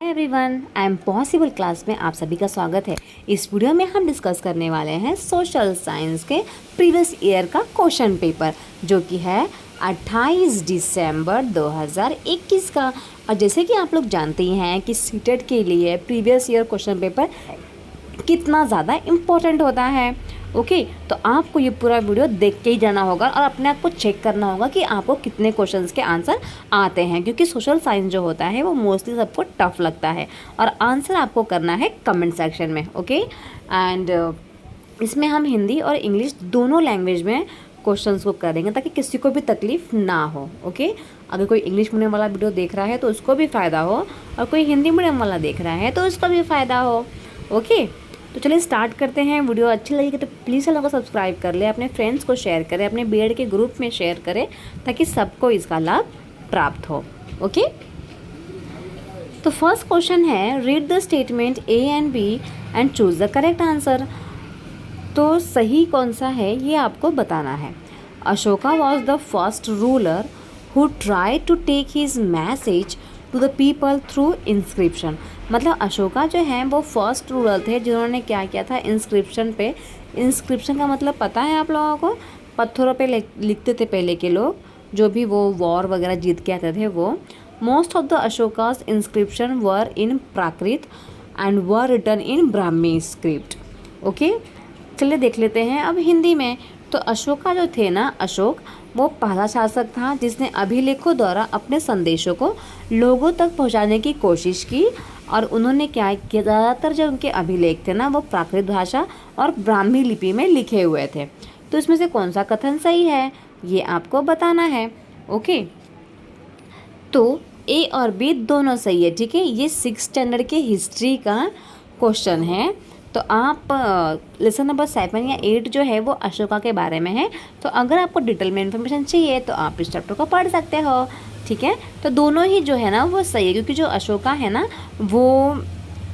Everyone, I am possible class में आप सभी का स्वागत है। इस वीडियो में हम डिस्कस करने वाले हैं सोशल साइंस के प्रीवियस ईयर का क्वेश्चन पेपर, जो कि है 28 दिसंबर 2021 का। और जैसे कि आप लोग जानते ही हैं कि सीटेट के लिए प्रीवियस ईयर क्वेश्चन पेपर कितना ज़्यादा इम्पोर्टेंट होता है। ओके, तो आपको ये पूरा वीडियो देख के ही जाना होगा और अपने आप को चेक करना होगा कि आपको कितने क्वेश्चंस के आंसर आते हैं, क्योंकि सोशल साइंस जो होता है वो मोस्टली सबको टफ लगता है और आंसर आपको करना है कमेंट सेक्शन में। ओके, एंड इसमें हम हिंदी और इंग्लिश दोनों लैंग्वेज में क्वेश्चंस को करेंगे ताकि किसी को भी तकलीफ ना हो। ओके, अगर कोई इंग्लिश मीडियम वाला वीडियो देख रहा है तो उसको भी फ़ायदा हो और कोई हिंदी मीडियम वाला देख रहा है तो उसको भी फ़ायदा हो। ओके, तो चलिए स्टार्ट करते हैं। वीडियो अच्छी लगेगी तो प्लीज़ चैनल को सब्सक्राइब कर ले, अपने फ्रेंड्स को शेयर करें, अपने बीएड के ग्रुप में शेयर करें ताकि सबको इसका लाभ प्राप्त हो। ओके, तो फर्स्ट क्वेश्चन है, read the statement A and B and choose the correct answer. तो सही कौन सा है ये आपको बताना है। Ashoka was the first ruler who try to take his message to the people through inscription. मतलब अशोका जो है वो फर्स्ट रूलर थे जिन्होंने क्या किया था, इंस्क्रिप्शन पे। इंस्क्रिप्शन का मतलब पता है आप लोगों को? पत्थरों पे लिखते थे पहले के लोग, जो भी वो वॉर वगैरह जीत के आते थे वो। Most of the Ashoka's inscription were in Prakrit and were written in Brahmi script. Okay, चलिए देख लेते हैं अब हिंदी में। तो अशोका जो थे ना, अशोक वो पहला शासक था जिसने अभिलेखों द्वारा अपने संदेशों को लोगों तक पहुंचाने की कोशिश की। और उन्होंने क्या किया, ज़्यादातर जो उनके अभिलेख थे ना वो प्राकृत भाषा और ब्राह्मी लिपि में लिखे हुए थे। तो इसमें से कौन सा कथन सही है ये आपको बताना है। ओके, तो ए और बी दोनों सही है। ठीक है, ये 6th स्टैंडर्ड के हिस्ट्री का क्वेश्चन है। तो आप लेसन नंबर 7 या 8 जो है वो अशोका के बारे में है। तो अगर आपको डिटेल में इन्फॉर्मेशन चाहिए तो आप इस चैप्टर को पढ़ सकते हो। ठीक है, तो दोनों ही जो है ना वो सही है, क्योंकि जो अशोका है ना वो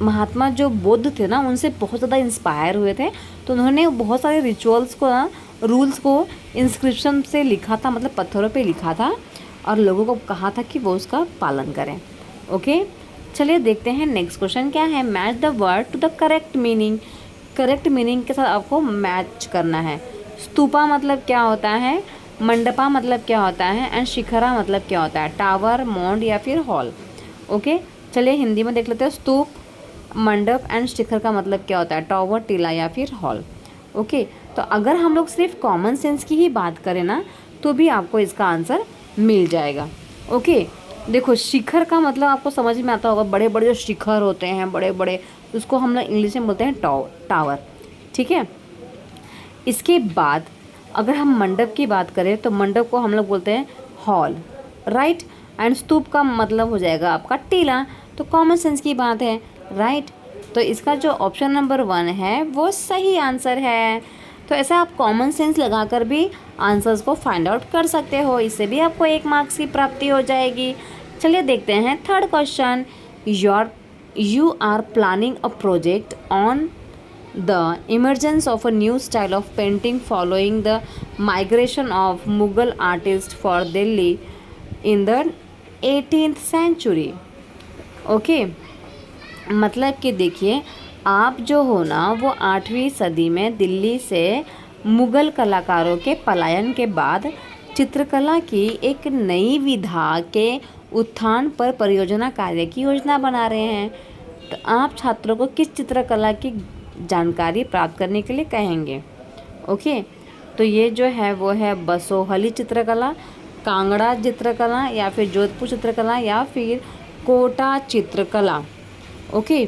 महात्मा जो बुद्ध थे ना उनसे बहुत ज़्यादा इंस्पायर हुए थे। तो उन्होंने बहुत सारे रिचुअल्स को, रूल्स को इंस्क्रिप्शन से लिखा था, मतलब पत्थरों पे लिखा था और लोगों को कहा था कि वो उसका पालन करें। ओके, चलिए देखते हैं नेक्स्ट क्वेश्चन क्या है। Match the word to the correct meaning. Correct meaning के साथ आपको मैच करना है। स्तूपा मतलब क्या होता है, मंडपा मतलब क्या होता है एंड शिखरा मतलब क्या होता है, टावर, मोंड या फिर हॉल। ओके, चलिए हिंदी में देख लेते हैं। स्तूप, मंडप एंड शिखर का मतलब क्या होता है, टावर, टीला या फिर हॉल। ओके, तो अगर हम लोग सिर्फ कॉमन सेंस की ही बात करें ना तो भी आपको इसका आंसर मिल जाएगा। ओके, देखो शिखर का मतलब आपको समझ में आता होगा, बड़े बड़े जो शिखर होते हैं बड़े बड़े, उसको हम लोग इंग्लिश में बोलते हैं टावर। ठीक है, इसके बाद अगर हम मंडप की बात करें तो मंडप को हम लोग बोलते हैं हॉल, राइट। एंड स्तूप का मतलब हो जाएगा आपका टीला। तो कॉमन सेंस की बात है, राइट। तो इसका जो ऑप्शन नंबर 1 है वो सही आंसर है। तो ऐसा आप कॉमन सेंस लगाकर भी आंसर्स को फाइंड आउट कर सकते हो, इससे भी आपको 1 मार्क्स की प्राप्ति हो जाएगी। चलिए देखते हैं third question. You are planning a project on the emergence of a new style of painting following the migration of Mughal artists for Delhi in the 18th century. Okay, मतलब कि देखिए आप जो हो ना वो 8वीं सदी में दिल्ली से मुग़ल कलाकारों के पलायन के बाद चित्रकला की एक नई विधा के उत्थान पर परियोजना कार्य की योजना बना रहे हैं। तो आप छात्रों को किस चित्रकला की जानकारी प्राप्त करने के लिए कहेंगे? ओके, तो ये जो है वो है बसोहली चित्रकला, कांगड़ा चित्रकला या फिर जोधपुर चित्रकला या फिर कोटा चित्रकला। ओके,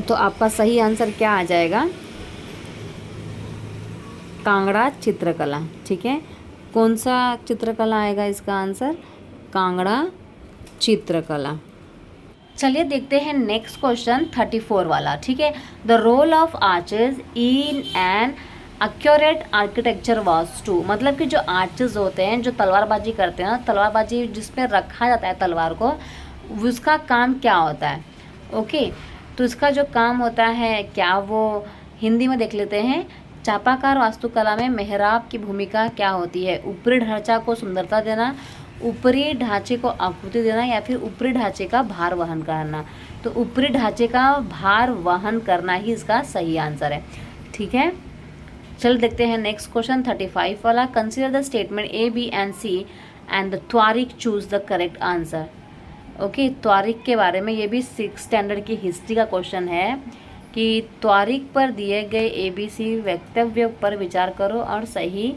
तो आपका सही आंसर क्या आ जाएगा? कांगड़ा चित्रकला। ठीक है, कौन सा चित्रकला आएगा इसका आंसर? कांगड़ा चित्रकला। चलिए देखते हैं नेक्स्ट क्वेश्चन 34 वाला। ठीक है, the role of arches in an accurate architecture was to. मतलब कि जो आर्चेज होते हैं जो तलवारबाजी करते हैं, तलवारबाजी जिसमें रखा जाता है तलवार को, उसका काम क्या होता है? ओके, तो इसका जो काम होता है क्या, वो हिंदी में देख लेते हैं। चापाकार वास्तुकला में मेहराब की भूमिका क्या होती है? ऊपरी ढांचा को सुंदरता देना, ऊपरी ढांचे को आकृति देना या फिर ऊपरी ढांचे का भार वहन करना। तो ऊपरी ढांचे का भार वहन करना ही इसका सही आंसर है। ठीक है, चलो देखते हैं नेक्स्ट क्वेश्चन 35 वाला। Consider the statement A B and C and the त्वारिक choose the correct answer. Okay, त्वारिक के बारे में, ये भी 6th स्टैंडर्ड की हिस्ट्री का क्वेश्चन है कि त्वारिक पर दिए गए ABC वक्तव्य पर विचार करो और सही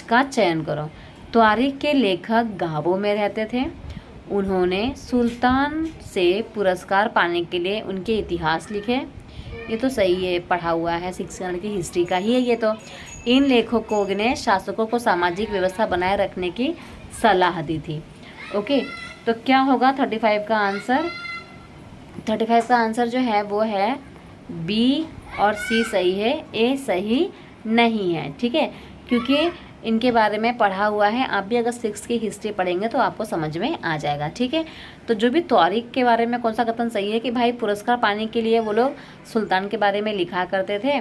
का चयन करो। त्वारिक के लेखक गाबो में रहते थे। उन्होंने सुल्तान से पुरस्कार पाने के लिए उनके इतिहास लिखे। ये तो सही है, पढ़ा हुआ है, 6th स्टैंडर्ड की हिस्ट्री का ही है ये तो। इन लेखकों ने शासकों को सामाजिक व्यवस्था बनाए रखने की सलाह दी थी। ओके, तो क्या होगा 35 का आंसर? 35 का आंसर जो है वो है बी और सी सही है, ए सही नहीं है। ठीक है, क्योंकि इनके बारे में पढ़ा हुआ है। आप भी अगर 6th की हिस्ट्री पढ़ेंगे तो आपको समझ में आ जाएगा। ठीक है, तो जो भी त्वारिक के बारे में कौन सा कथन सही है कि भाई पुरस्कार पाने के लिए वो लोग सुल्तान के बारे में लिखा करते थे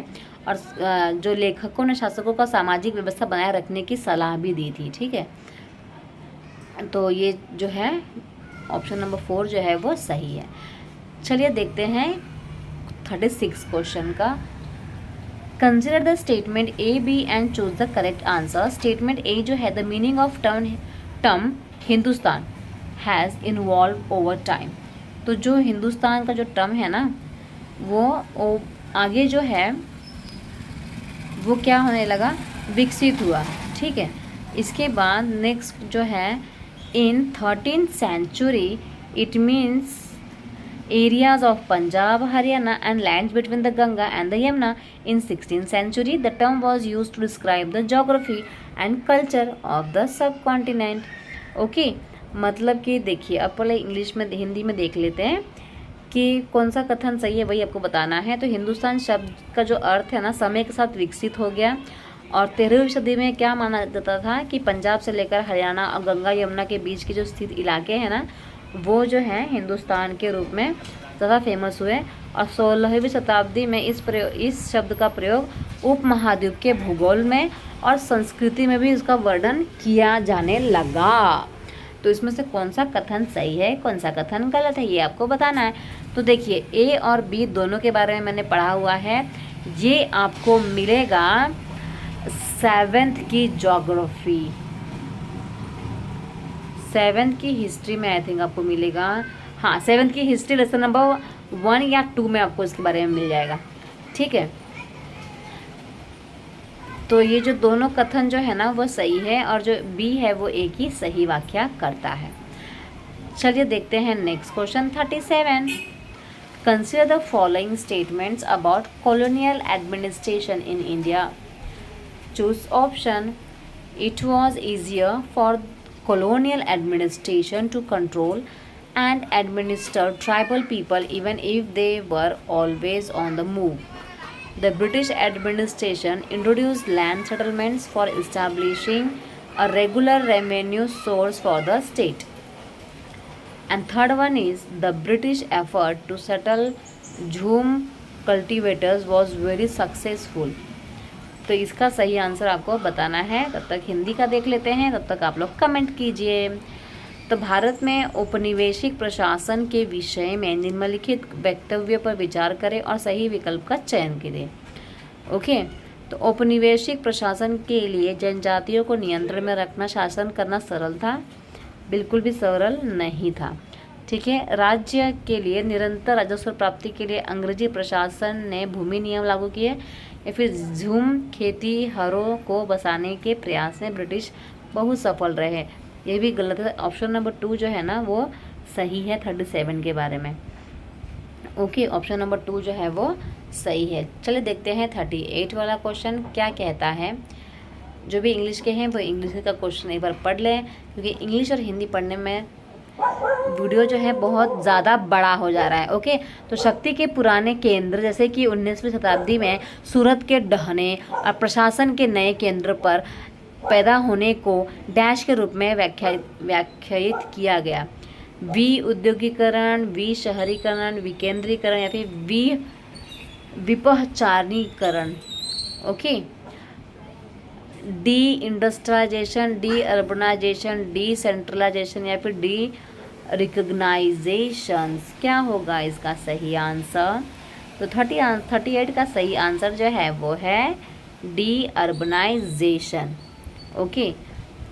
और जो लेखकों ने शासकों का सामाजिक व्यवस्था बनाए रखने की सलाह भी दी थी। ठीक है, तो ये जो है ऑप्शन नंबर 4 जो है वो सही है। चलिए देखते हैं 36 क्वेश्चन का। Consider the statement A B and choose the correct answer. Statement A जो है, the meaning of term Hindustan has involve over time. तो जो हिंदुस्तान का जो टर्म है ना वो आगे जो है वो क्या होने लगा, विकसित हुआ। ठीक है, इसके बाद नेक्स्ट जो है इन 13th century it means areas of Punjab, Haryana and lands between the Ganga and the Yamuna. In 16th century the term was used to describe the geography and culture of the subcontinent. Okay, मतलब कि देखिए अब पहले English में हिंदी में देख लेते हैं कि कौन सा कथन सही है, वही आपको बताना है। तो हिंदुस्तान शब्द का जो अर्थ है ना समय के साथ विकसित हो गया और 13वीं सदी में क्या माना जाता था कि पंजाब से लेकर हरियाणा और गंगा यमुना के बीच के जो स्थित इलाके हैं ना वो जो है हिंदुस्तान के रूप में ज़्यादा फेमस हुए। और 16वीं शताब्दी में इस शब्द का प्रयोग उपमहाद्वीप के भूगोल में और संस्कृति में भी इसका वर्णन किया जाने लगा। तो इसमें से कौन सा कथन सही है, कौन सा कथन गलत है, ये आपको बताना है। तो देखिए ए और बी दोनों के बारे में मैंने पढ़ा हुआ है। ये आपको मिलेगा 7th की ज्योग्राफी, 7th की हिस्ट्री में आई थिंक आपको मिलेगा। हाँ, 7th की हिस्ट्री लेसन नंबर 1 या 2 में आपको इसके बारे में मिल जाएगा। ठीक है, तो ये जो दोनों कथन जो है ना वो सही है और जो बी है वो एक ही सही व्याख्या करता है। चलिए देखते हैं next question 37। Consider the following statements about colonial administration in India. Choose option. It was easier for colonial administration to control and administer tribal people even if they were always on the move. The British administration introduced land settlements for establishing a regular revenue source for the state. And third one is the British effort to settle jhum cultivators was very successful. तो इसका सही answer आपको बताना है। तब तक हिंदी का देख लेते हैं, तब तक आप लोग कमेंट कीजिए। तो भारत में औपनिवेशिक प्रशासन के विषय में निम्नलिखित वक्तव्य पर विचार करें और सही विकल्प का चयन करें। ओके, तो औपनिवेशिक प्रशासन के लिए जनजातियों को नियंत्रण में रखना, शासन करना सरल था? बिल्कुल भी सरल नहीं था। ठीक है, राज्य के लिए निरंतर राजस्व प्राप्ति के लिए अंग्रेजी प्रशासन ने भूमि नियम लागू किए या फिर झूम खेतीहरों को बसाने के प्रयास में ब्रिटिश बहुत सफल रहे? ये भी गलत है। ऑप्शन नंबर 2 जो है ना वो सही है 37 के बारे में। ओके, ऑप्शन नंबर 2 जो है वो सही है। चलिए देखते हैं 38 वाला क्वेश्चन क्या कहता है। जो भी इंग्लिश के हैं वो इंग्लिश का क्वेश्चन एक बार पढ़ लें, क्योंकि इंग्लिश और हिंदी पढ़ने में वीडियो जो है बहुत ज़्यादा बड़ा हो जा रहा है। ओके, तो शक्ति के पुराने केंद्र जैसे कि 19वीं शताब्दी में सूरत के ढहने और प्रशासन के नए केंद्र पर पैदा होने को डैश के रूप में व्याख्यायित किया गया। उद्योगीकरण, शहरीकरण, विकेंद्रीकरण या फिर विपहचारीकरण। Okay, deindustrialisation, deurbanisation, decentralisation या फिर डी रिकग्नाइजेशन? क्या होगा इसका सही आंसर? तो 38 का सही आंसर जो है वो है डी अर्बनाइजेशन। ओके,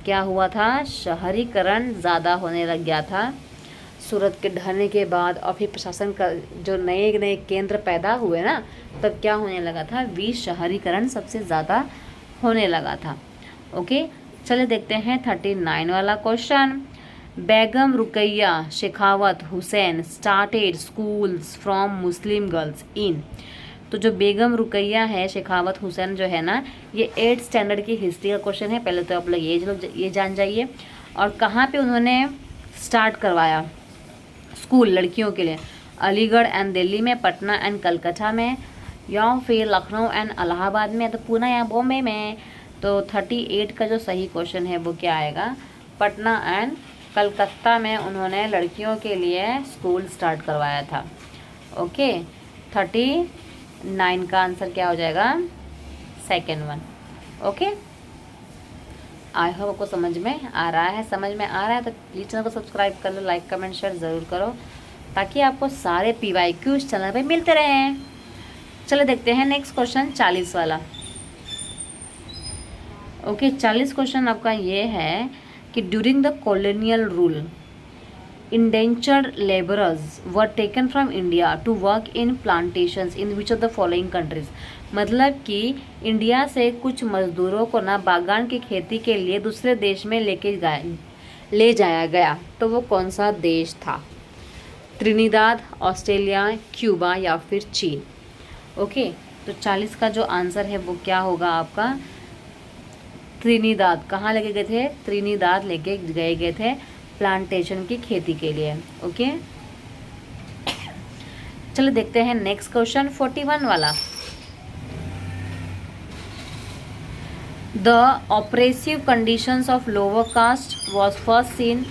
क्या हुआ था? शहरीकरण ज़्यादा होने लग गया था सूरत के ढहने के बाद, और फिर प्रशासन का जो नए नए केंद्र पैदा हुए ना, तब क्या होने लगा था? शहरीकरण सबसे ज़्यादा होने लगा था। ओके, चलिए देखते हैं 39 वाला question. Begum Rukaiya Shekhawat Hussain started schools from Muslim girls in. तो जो बेगम रुकैया है शेखावत हुसैन जो है ना, ये 8th स्टैंडर्ड की हिस्ट्री का क्वेश्चन है। पहले तो आप लोग ये जान जाइए। और कहाँ पे उन्होंने स्टार्ट करवाया स्कूल लड़कियों के लिए? अलीगढ़ एंड दिल्ली में, पटना एंड कलकत्ता में, या फिर लखनऊ एंड इलाहाबाद में, तो पूना या बॉम्बे में? तो 38 का जो सही क्वेश्चन है वो क्या आएगा? पटना एंड कलकत्ता में उन्होंने लड़कियों के लिए स्कूल स्टार्ट करवाया था। ओके, 39 का आंसर क्या हो जाएगा? Second one. Okay, I hope आपको समझ में आ रहा है। समझ में आ रहा है तो प्लीज़ चैनल को सब्सक्राइब कर लो, लाइक कमेंट शेयर ज़रूर करो, ताकि आपको सारे PYQs चैनल पे मिलते रहें। चलो देखते हैं नेक्स्ट क्वेश्चन 40 वाला। ओके, 40 क्वेश्चन आपका ये है कि during the colonial rule indentured labourers were taken from India to work in plantations in which of the following countries? मतलब कि इंडिया से कुछ मजदूरों को ना बागान की खेती के लिए दूसरे देश में ले जाया गया, तो वो कौन सा देश था? त्रिनिदाद, ऑस्ट्रेलिया, क्यूबा या फिर चीन? ओके, तो 40 का जो आंसर है वो क्या होगा आपका? त्रिनिदाद। कहाँ लेके गए थे? त्रिनिदाद लेके गए थे प्लांटेशन की खेती के लिए। ओके, चलो देखते हैं नेक्स्ट क्वेश्चन 41 वाला। The oppressive conditions of lower caste was first seen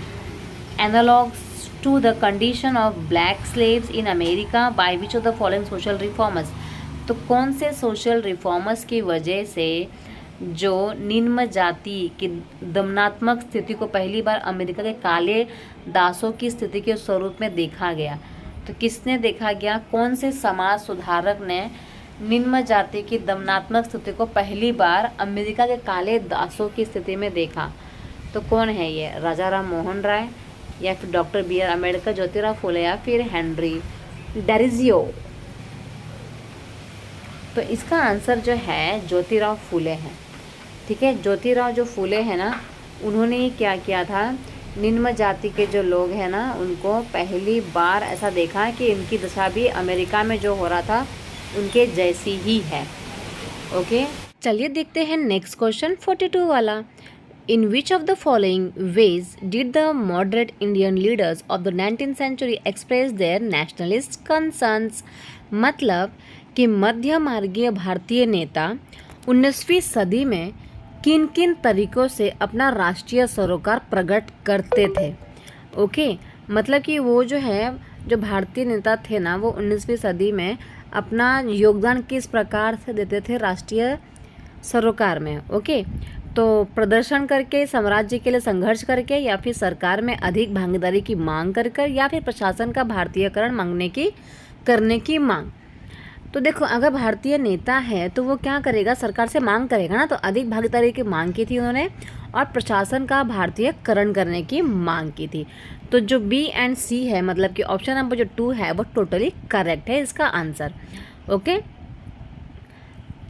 analogous to the condition of black slaves in America by which of the following social reformers? तो कौन से सोशल रिफॉर्मर्स की वजह से जो निम्न जाति की दमनात्मक स्थिति को पहली बार अमेरिका के काले दासों की स्थिति के स्वरूप में देखा गया? तो किसने देखा गया? कौन से समाज सुधारक ने निम्न जाति की दमनात्मक स्थिति को पहली बार अमेरिका के काले दासों की स्थिति में देखा? तो कौन है ये? राजा राम मोहन राय या फिर डॉक्टर BR अम्बेडकर, ज्योतिराव फुले या फिर हेनरी डेरिजियो? तो इसका आंसर जो है ज्योतिराव फुले है। ठीक है, ज्योतिराव जो फुले हैं ना, उन्होंने क्या किया था? निम्न जाति के जो लोग हैं ना, उनको पहली बार ऐसा देखा कि इनकी दशा भी अमेरिका में जो हो रहा था उनके जैसी ही है। ओके, चलिए देखते हैं नेक्स्ट क्वेश्चन 42 वाला। In which of the following ways did the moderate Indian leaders of the 19th century express their nationalist concerns? मतलब कि मध्य मार्गीय भारतीय नेता 19वीं सदी में किन किन तरीकों से अपना राष्ट्रीय सरोकार प्रकट करते थे? ओके, मतलब कि वो जो है, जो भारतीय नेता थे ना, वो 19वीं सदी में अपना योगदान किस प्रकार से देते थे राष्ट्रीय सरोकार में? ओके, तो प्रदर्शन करके, साम्राज्य के लिए संघर्ष करके, या फिर सरकार में अधिक भागीदारी की मांग कर, या फिर प्रशासन का भारतीयकरण करने की मांग? तो देखो, अगर भारतीय नेता है तो वो क्या करेगा? सरकार से मांग करेगा ना। तो अधिक भागीदारी की मांग की थी उन्होंने, और प्रशासन का भारतीयकरण करने की मांग की थी। तो जो B एंड C है, मतलब कि ऑप्शन नंबर जो 2 है वो टोटली करेक्ट है इसका आंसर। ओके,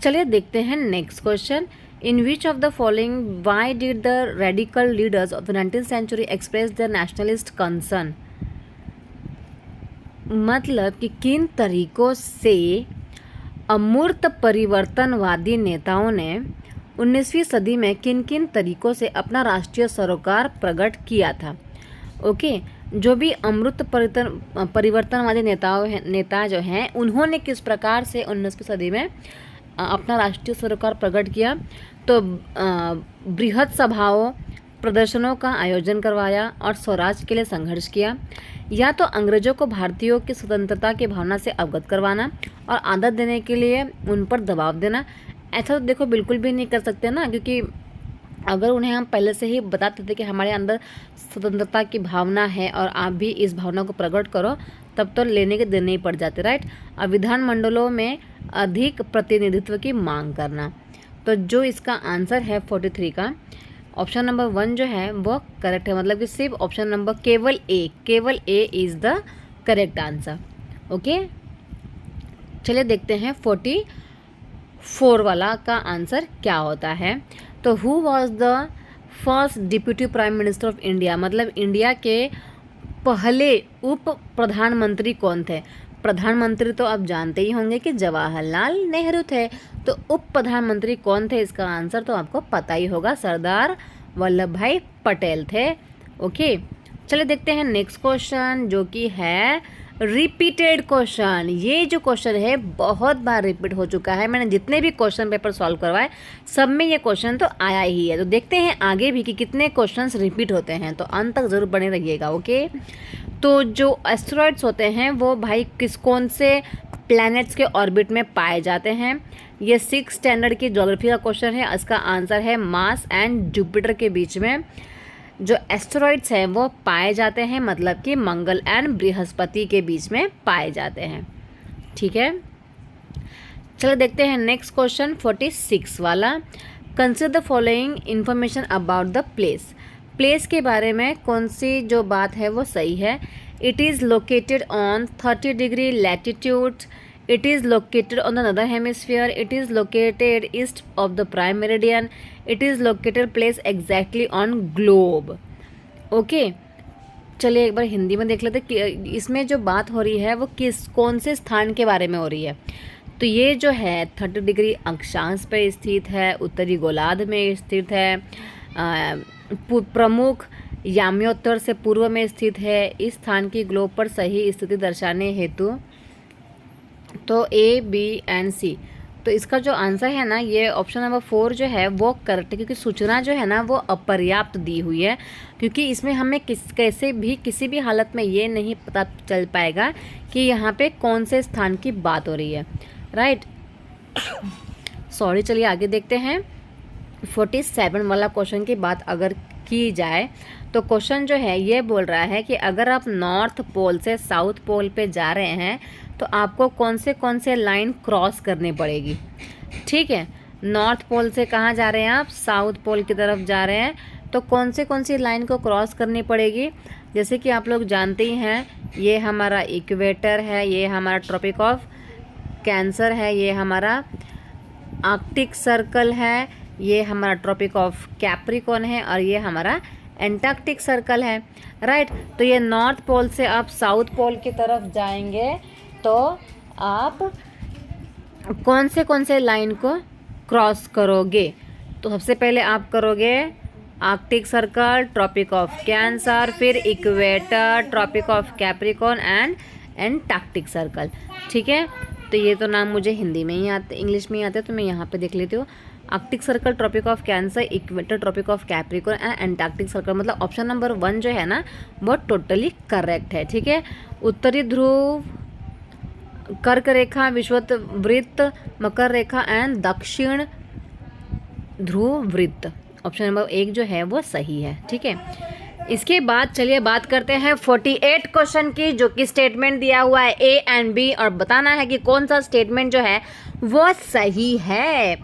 चलिए देखते हैं next question. In which of the following why did the radical leaders of the 19th century express the nationalist concern? मतलब कि किन तरीकों से अमूर्त परिवर्तनवादी नेताओं ने 19वीं सदी में किन किन तरीकों से अपना राष्ट्रीय सरोकार प्रकट किया था? ओके, जो भी अमूर्त परिवर्तनवादी नेता जो हैं, उन्होंने किस प्रकार से 19वीं सदी में अपना राष्ट्रीय सरोकार प्रकट किया? तो बृहद सभाओं, प्रदर्शनों का आयोजन करवाया और स्वराज के लिए संघर्ष किया, या तो अंग्रेजों को भारतीयों की स्वतंत्रता की भावना से अवगत करवाना और आदत देने के लिए उन पर दबाव देना। ऐसा तो देखो बिल्कुल भी नहीं कर सकते ना, क्योंकि अगर उन्हें हम पहले से ही बताते थे कि हमारे अंदर स्वतंत्रता की भावना है और आप भी इस भावना को प्रकट करो, तब तो लेने के देने ही पड़ जाते, राइट। अब विधानमंडलों में अधिक प्रतिनिधित्व की मांग करना, तो जो इसका आंसर है 43 का ऑप्शन नंबर 1 जो है वो करेक्ट है, मतलब कि सिर्फ ऑप्शन नंबर केवल A is the correct answer. Okay, चलिए देखते हैं 44 वाला का आंसर क्या होता है। तो who was the first deputy prime minister of India, मतलब इंडिया के पहले उप प्रधानमंत्री कौन थे। प्रधानमंत्री तो आप जानते ही होंगे कि जवाहरलाल नेहरू थे, तो उप प्रधानमंत्री कौन थे, इसका आंसर तो आपको पता ही होगा, सरदार वल्लभ भाई पटेल थे। ओके, चलिए देखते हैं नेक्स्ट क्वेश्चन जो कि है रिपीटेड क्वेश्चन। ये जो क्वेश्चन है बहुत बार रिपीट हो चुका है, मैंने जितने भी क्वेश्चन पेपर सॉल्व करवाए सब में ये क्वेश्चन तो आया ही है। तो देखते हैं आगे भी कि कितने क्वेश्चंस रिपीट होते हैं, तो अंत तक जरूर बने रहिएगा। ओके, तो जो एस्टेरॉइड्स होते हैं वो भाई कौन से प्लैनेट्स के ऑर्बिट में पाए जाते हैं। ये 6 स्टैंडर्ड की ज्योग्राफी का क्वेश्चन है, इसका आंसर है मार्स एंड जुपिटर के बीच में जो एस्टेरॉइड्स हैं वो पाए जाते हैं, मतलब कि मंगल एंड बृहस्पति के बीच में पाए जाते हैं। ठीक है, चलो देखते हैं नेक्स्ट क्वेश्चन 46 वाला। Consider the following information about the place. Place के बारे में कौन सी जो बात है वो सही है। It is located on 30 degree latitude, it is located on the northern hemisphere, it is located east of the prime meridian, it is located placed exactly on globe। Okay, चलिए एक बार हिंदी में देख लेते कि इसमें जो बात हो रही है वो कौन से स्थान के बारे में हो रही है। तो ये जो है 30 डिग्री अक्षांश पर स्थित है, उत्तरी गोलार्ध में स्थित है, प्रमुख याम्योत्तर से पूर्व में स्थित है। इस स्थान की ग्लोब पर सही स्थिति दर्शाने हेतु तो ए, बी एंड सी, तो इसका जो आंसर है ना ये ऑप्शन नंबर 4 जो है वो करेक्ट है, क्योंकि सूचना जो है ना वो अपर्याप्त दी हुई है, क्योंकि इसमें हमें कैसे भी किसी भी हालत में ये नहीं पता चल पाएगा कि यहाँ पे कौन से स्थान की बात हो रही है, राइट। सॉरी, चलिए आगे देखते हैं 47 वाला क्वेश्चन की बात अगर की जाए तो क्वेश्चन जो है ये बोल रहा है कि अगर आप नॉर्थ पोल से साउथ पोल पे जा रहे हैं तो आपको कौन से लाइन क्रॉस करनी पड़ेगी। ठीक है, नॉर्थ पोल से कहाँ जा रहे हैं आप, साउथ पोल की तरफ जा रहे हैं, तो कौन सी लाइन को क्रॉस करनी पड़ेगी। जैसे कि आप लोग जानते ही हैं ये हमारा इक्वेटर है, ये हमारा ट्रॉपिक ऑफ कैंसर है, ये हमारा आर्कटिक सर्कल है, ये हमारा ट्रॉपिक ऑफ कैप्रिकॉर्न है और ये हमारा एंटार्क्टिक सर्कल है, राइट। तो ये नॉर्थ पोल से आप साउथ पोल की तरफ जाएंगे तो आप कौन से लाइन को क्रॉस करोगे। तो सबसे पहले आप करोगे Arctic circle, tropic of Cancer, फिर equator, tropic of Capricorn and Antarctic Circle. ठीक है, तो ये तो नाम मुझे हिंदी में ही आते, इंग्लिश में ही आते, तो मैं यहाँ पे देख लेती हूँ। Arctic circle, tropic of cancer, equator, tropic of Capricorn and Antarctic circle, मतलब ऑप्शन नंबर 1 जो है ना वो टोटली करेक्ट है। ठीक है, उत्तरी ध्रुव, कर्क रेखा, विषुवत वृत्त, मकर रेखा एंड दक्षिण ध्रुव वृत्त, ऑप्शन नंबर 1 जो है वो सही है। ठीक है, इसके बाद चलिए बात करते हैं 48 क्वेश्चन की, जो कि स्टेटमेंट दिया हुआ है ए एंड बी और बताना है कि कौन सा स्टेटमेंट जो है वो सही है।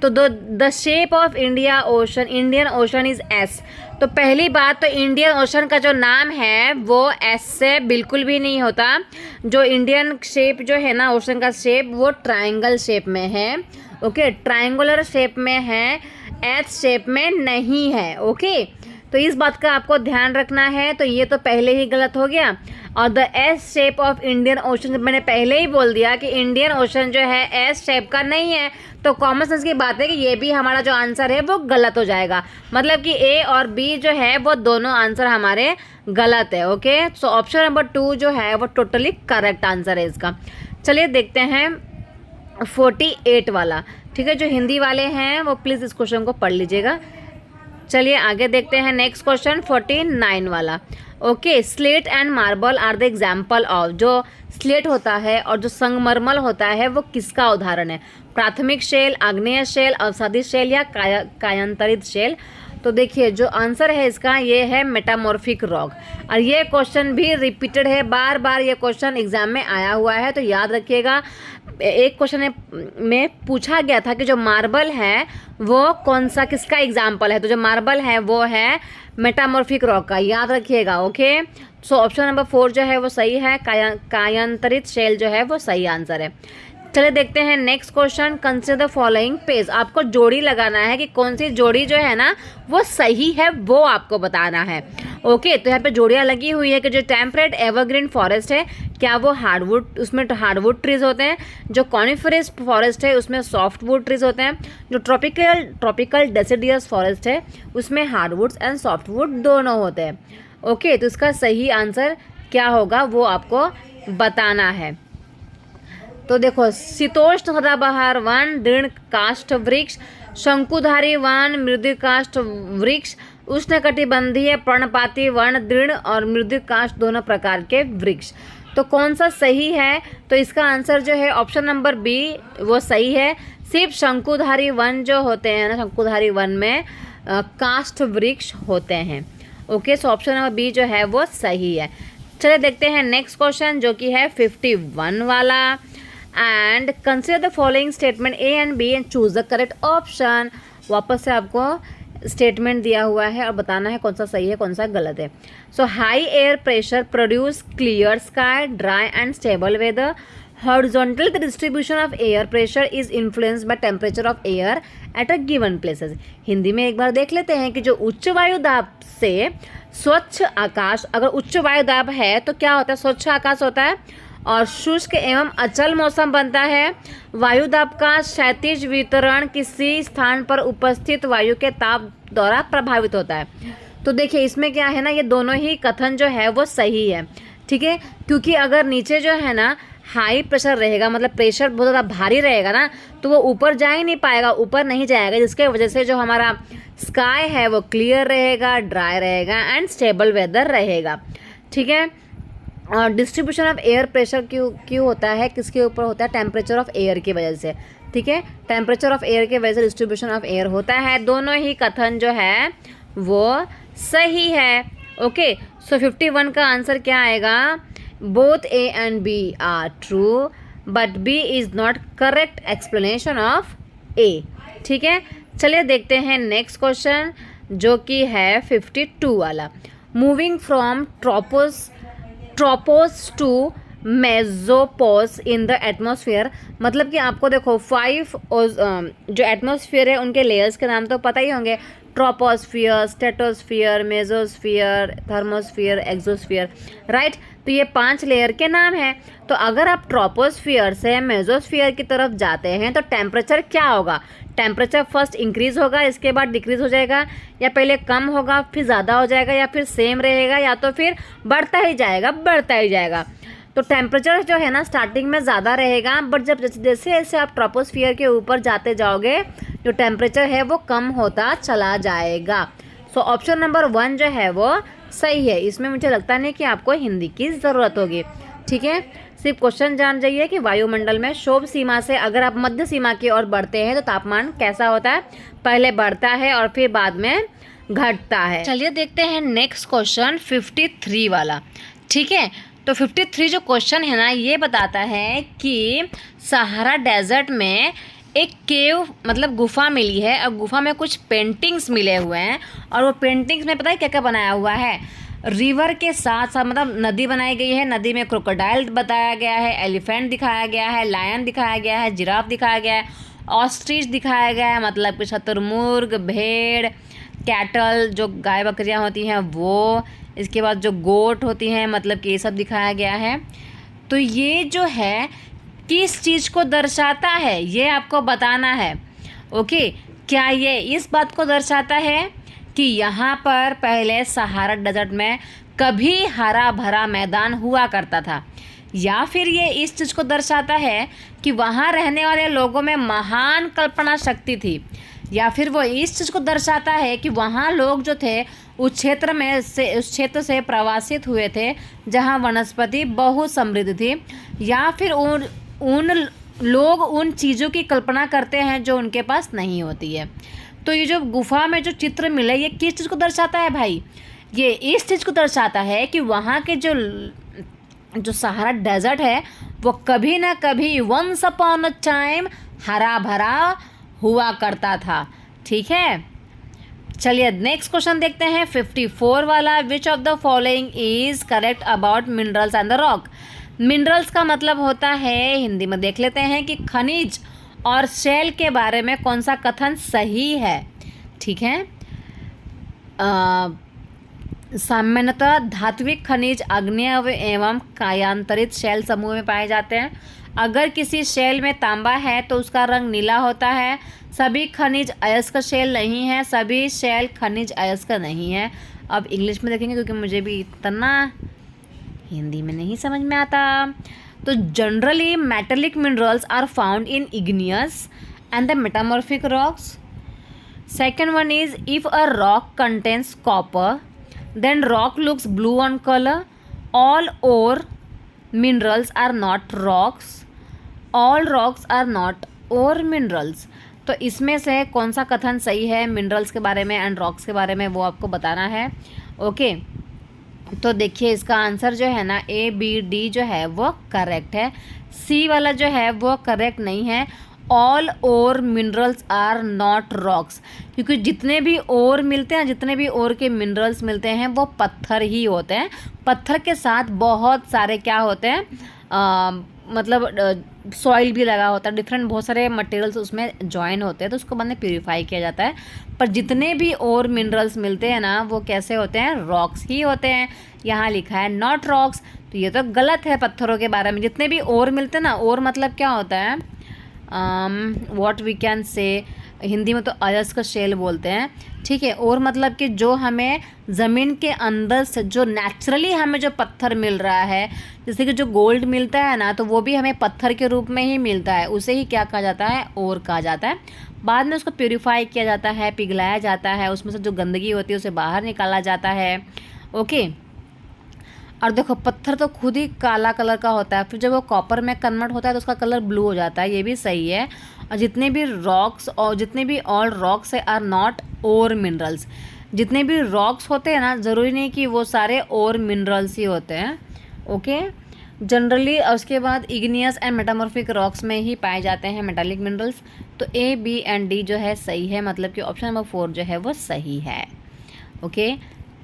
तो the shape of Indian ocean is S. तो पहली बात तो इंडियन ओशन का जो नाम है वो एस से बिल्कुल भी नहीं होता। जो इंडियन शेप जो है ना, ओशन का शेप वो ट्रायंगल शेप में है। ओके, ट्रायंगुलर शेप में है, एस शेप में नहीं है। ओके, तो इस बात का आपको ध्यान रखना है। तो ये तो पहले ही गलत हो गया। और the S shape of Indian ocean, मैंने पहले ही बोल दिया कि इंडियन ओशन जो है एस शेप का नहीं है, तो कॉमन सेंस की बात है कि ये भी हमारा जो आंसर है वो गलत हो जाएगा। मतलब कि ए और बी जो है वो दोनों आंसर हमारे गलत है। ओके, सो ऑप्शन नंबर 2 जो है वो टोटली करेक्ट आंसर है इसका। चलिए देखते हैं 48 वाला। ठीक है, जो हिंदी वाले हैं वो प्लीज़ इस क्वेश्चन को पढ़ लीजिएगा। चलिए आगे देखते हैं नेक्स्ट क्वेश्चन 49 वाला। Okay, slate and marble are the example of. जो स्लेट होता है और जो संगमरमर होता है वो किसका उदाहरण है। प्राथमिक शेल, आग्नेय शेल, अवसादी शेल या कायांतरित शेल। तो देखिए जो आंसर है इसका ये है मेटामॉर्फिक रॉक। और ये क्वेश्चन भी रिपीटेड है, बार बार ये क्वेश्चन एग्जाम में आया हुआ है, तो याद रखिएगा। एक क्वेश्चन में पूछा गया था कि जो मार्बल है वो कौन सा किसका एग्जाम्पल है, तो जो मार्बल है वो है मेटामॉर्फिक रॉक का, याद रखिएगा। ओके, सो ऑप्शन नंबर 4 जो है वो सही है, कायांतरित शेल जो है वो सही आंसर है। चलिए देखते हैं next question. Consider the following page. आपको जोड़ी लगाना है कि कौन सी जोड़ी जो है ना वो सही है, वो आपको बताना है। ओके, तो यहाँ पे जोड़ियाँ लगी हुई है कि जो टेम्परेट एवरग्रीन फॉरेस्ट है क्या वो हार्डवुड, उसमें हार्डवुड ट्रीज होते हैं। जो कॉनिफरस फॉरेस्ट है उसमें सॉफ्टवुड ट्रीज होते हैं। जो ट्रॉपिकल डेसिडियस फॉरेस्ट है उसमें हार्डवुड्स एंड सॉफ्टवुड दोनों होते हैं। ओके, तो इसका सही आंसर क्या होगा वो आपको बताना है। तो देखो, शीतोष्ण सदाबहार वन, दृढ़ काष्ठ वृक्ष, शंकुधारी वन, मृदुकाष्ठ वृक्ष, उष्णकटिबंधीय पर्णपाती वन, दृढ़ और मृदुकाष्ठ दोनों प्रकार के वृक्ष। तो कौन सा सही है, तो इसका आंसर जो है ऑप्शन नंबर बी वो सही है। सिर्फ शंकुधारी वन जो होते हैं ना, शंकुधारी वन में काष्ठ वृक्ष होते हैं। Okay, so option number B जो है वो सही है। चलिए देखते हैं नेक्स्ट क्वेश्चन जो कि है 51 वाला। And consider the following statement A and B and choose the correct option. वापस से आपको स्टेटमेंट दिया हुआ है और बताना है कौन सा सही है कौन सा गलत है। So high air pressure produce clear sky, dry and stable weather. Horizontal the distribution of air pressure is influenced by temperature of air at a given places. Hindi में एक बार देख लेते हैं कि जो उच्च वायु दाब से स्वच्छ आकाश, अगर उच्च वायु दाब है तो क्या होता है, स्वच्छ आकाश होता है और शुष्क एवं अचल मौसम बनता है। वायु दाब का क्षैतिज वितरण किसी स्थान पर उपस्थित वायु के ताप द्वारा प्रभावित होता है। तो देखिए इसमें क्या है ना, ये दोनों ही कथन जो है वो सही है, ठीक है। क्योंकि अगर नीचे जो है ना हाई प्रेशर रहेगा, मतलब प्रेशर बहुत ज़्यादा भारी रहेगा ना, तो वो ऊपर जा ही नहीं पाएगा, ऊपर नहीं जाएगा, जिसके वजह से जो हमारा स्काई है वो क्लियर रहेगा, ड्राई रहेगा एंड स्टेबल वेदर रहेगा, ठीक है। और डिस्ट्रीब्यूशन ऑफ एयर प्रेशर क्यों होता है, किसके ऊपर होता है, टेम्परेचर ऑफ एयर की वजह से, ठीक है। टेम्परेचर ऑफ एयर की वजह से डिस्ट्रीब्यूशन ऑफ एयर होता है। दोनों ही कथन जो है वो सही है। ओके, सो 51 का आंसर क्या आएगा, both A and B are true but B is not correct explanation of A, ठीक है। चलिए देखते हैं नेक्स्ट क्वेश्चन जो कि है 52 वाला। Moving from tropopause to mesopause in the atmosphere. मतलब कि आपको देखो 5 जो एटमॉस्फेयर है उनके लेयर्स के नाम तो पता ही होंगे, troposphere, stratosphere, mesosphere, thermosphere, exosphere, right. तो ये 5 लेयर के नाम हैं। तो अगर आप ट्रोपोस्फियर से मेसोस्फियर की तरफ जाते हैं तो टेम्परेचर क्या होगा, टेम्परेचर फर्स्ट इंक्रीज होगा, इसके बाद डिक्रीज हो जाएगा, या पहले कम होगा फिर ज़्यादा हो जाएगा, या फिर सेम रहेगा, या तो फिर बढ़ता ही जाएगा। तो टेम्परेचर जो है ना स्टार्टिंग में ज़्यादा रहेगा, बट जब जैसे जैसे आप ट्रोपोस्फियर के ऊपर जाते जाओगे जो टेम्परेचर है वो कम होता चला जाएगा। सो ऑप्शन नंबर 1 जो है वो सही है। इसमें मुझे लगता नहीं कि आपको हिंदी की ज़रूरत होगी, ठीक है। सिर्फ क्वेश्चन जान जाइए कि वायुमंडल में क्षोभ सीमा से अगर आप मध्य सीमा की ओर बढ़ते हैं तो तापमान कैसा होता है, पहले बढ़ता है और फिर बाद में घटता है। चलिए देखते हैं नेक्स्ट क्वेश्चन 53 वाला, ठीक है। तो 53 जो क्वेश्चन है ना ये बताता है कि सहारा डेजर्ट में एक केव मतलब गुफा मिली है और गुफा में कुछ पेंटिंग्स मिले हुए हैं, और वो पेंटिंग्स में पता है क्या क्या बनाया हुआ है, रिवर के साथ साथ मतलब नदी बनाई गई है, नदी में क्रोकोडाइल बताया गया है, एलिफेंट दिखाया गया है, लायन दिखाया गया है, जिराफ दिखाया गया है, ऑस्ट्रिच दिखाया गया है मतलब कि शतुरमुर्ग, भेड़, कैटल जो गाय बकरियां होती हैं वो, इसके बाद जो गोट होती हैं मतलब कि ये सब दिखाया गया है। तो ये जो है किस चीज़ को दर्शाता है ये आपको बताना है। ओके, क्या ये इस बात को दर्शाता है कि यहाँ पर पहले सहारा डेजर्ट में कभी हरा भरा मैदान हुआ करता था, या फिर ये इस चीज़ को दर्शाता है कि वहाँ रहने वाले लोगों में महान कल्पना शक्ति थी, या फिर वो इस चीज़ को दर्शाता है कि वहाँ लोग जो थे उस क्षेत्र से प्रवासित हुए थे जहाँ वनस्पति बहुत समृद्ध थी, या फिर उन लोग उन चीज़ों की कल्पना करते हैं जो उनके पास नहीं होती है। तो ये जो गुफा में जो चित्र मिला ये किस चीज़ को दर्शाता है भाई? ये इस चीज़ को दर्शाता है कि वहाँ के जो सहारा डेजर्ट है वो कभी ना कभी वंस अपॉन अ टाइम हरा भरा हुआ करता था। ठीक है, चलिए नेक्स्ट क्वेश्चन देखते हैं 54 वाला। विच of the following is correct about minerals and the rock? Minerals का मतलब होता है, हिंदी में देख लेते हैं, कि खनिज और शैल के बारे में कौन सा कथन सही है। ठीक है, सामान्यतः धात्विक खनिज आग्नेय एवं कायांतरित शैल समूह में पाए जाते हैं। अगर किसी शैल में तांबा है तो उसका रंग नीला होता है। सभी खनिज अयस्क शैल नहीं है, सभी शैल खनिज अयस्क नहीं है। अब इंग्लिश में देखेंगे क्योंकि मुझे भी इतना हिंदी में नहीं समझ में आता। तो generally metallic minerals are found in igneous and the metamorphic rocks. Second one is if a rock contains copper then rock looks blue on color. All ore minerals are not rocks. All rocks are not ore minerals. तो इसमें से कौन सा कथन सही है minerals के बारे में एंड रॉक्स के बारे में, वो आपको बताना है। ओके, तो देखिए इसका आंसर जो है ना A B D जो है वो करेक्ट है। C वाला जो है वो करेक्ट नहीं है। All ore minerals are not rocks, क्योंकि जितने भी ओर मिलते हैं, जितने भी ओर के मिनरल्स मिलते हैं वो पत्थर ही होते हैं। पत्थर के साथ बहुत सारे क्या होते हैं, मतलब सॉइल भी लगा होता है, डिफरेंट बहुत सारे मटेरियल्स उसमें जॉइन होते हैं, तो उसको बाद में प्योरीफाई किया जाता है। पर जितने भी और मिनरल्स मिलते हैं ना वो कैसे होते हैं, रॉक्स ही होते हैं। यहाँ लिखा है नॉट रॉक्स, तो ये तो गलत है। पत्थरों के बारे में जितने भी और मिलते हैं ना, और मतलब क्या होता है, what we can say, Hindi में तो अयस्क शैल बोलते हैं। ठीक है, और मतलब कि जो हमें ज़मीन के अंदर से जो नेचुरली हमें जो पत्थर मिल रहा है, जैसे कि जो गोल्ड मिलता है ना, तो वो भी हमें पत्थर के रूप में ही मिलता है, उसे ही क्या कहा जाता है, और कहा जाता है। बाद में उसको प्योरीफाई किया जाता है, पिघलाया जाता है, उसमें से जो गंदगी होती है उसे बाहर निकाला जाता है। ओके, और देखो पत्थर तो खुद ही काला कलर का होता है, फिर जब वो कॉपर में कन्वर्ट होता है तो उसका कलर ब्लू हो जाता है, ये भी सही है। और जितने भी रॉक्स और जितने भी all rocks are not ore minerals, जितने भी रॉक्स होते हैं ना, ज़रूरी नहीं कि वो सारे ओर मिनरल्स ही होते हैं। ओके, जनरली उसके बाद इग्नियस एंड मेटामॉर्फिक रॉक्स में ही पाए जाते हैं मेटालिक मिनरल्स। तो A B एंड D जो है सही है, मतलब कि ऑप्शन नंबर 4 जो है वो सही है। ओके,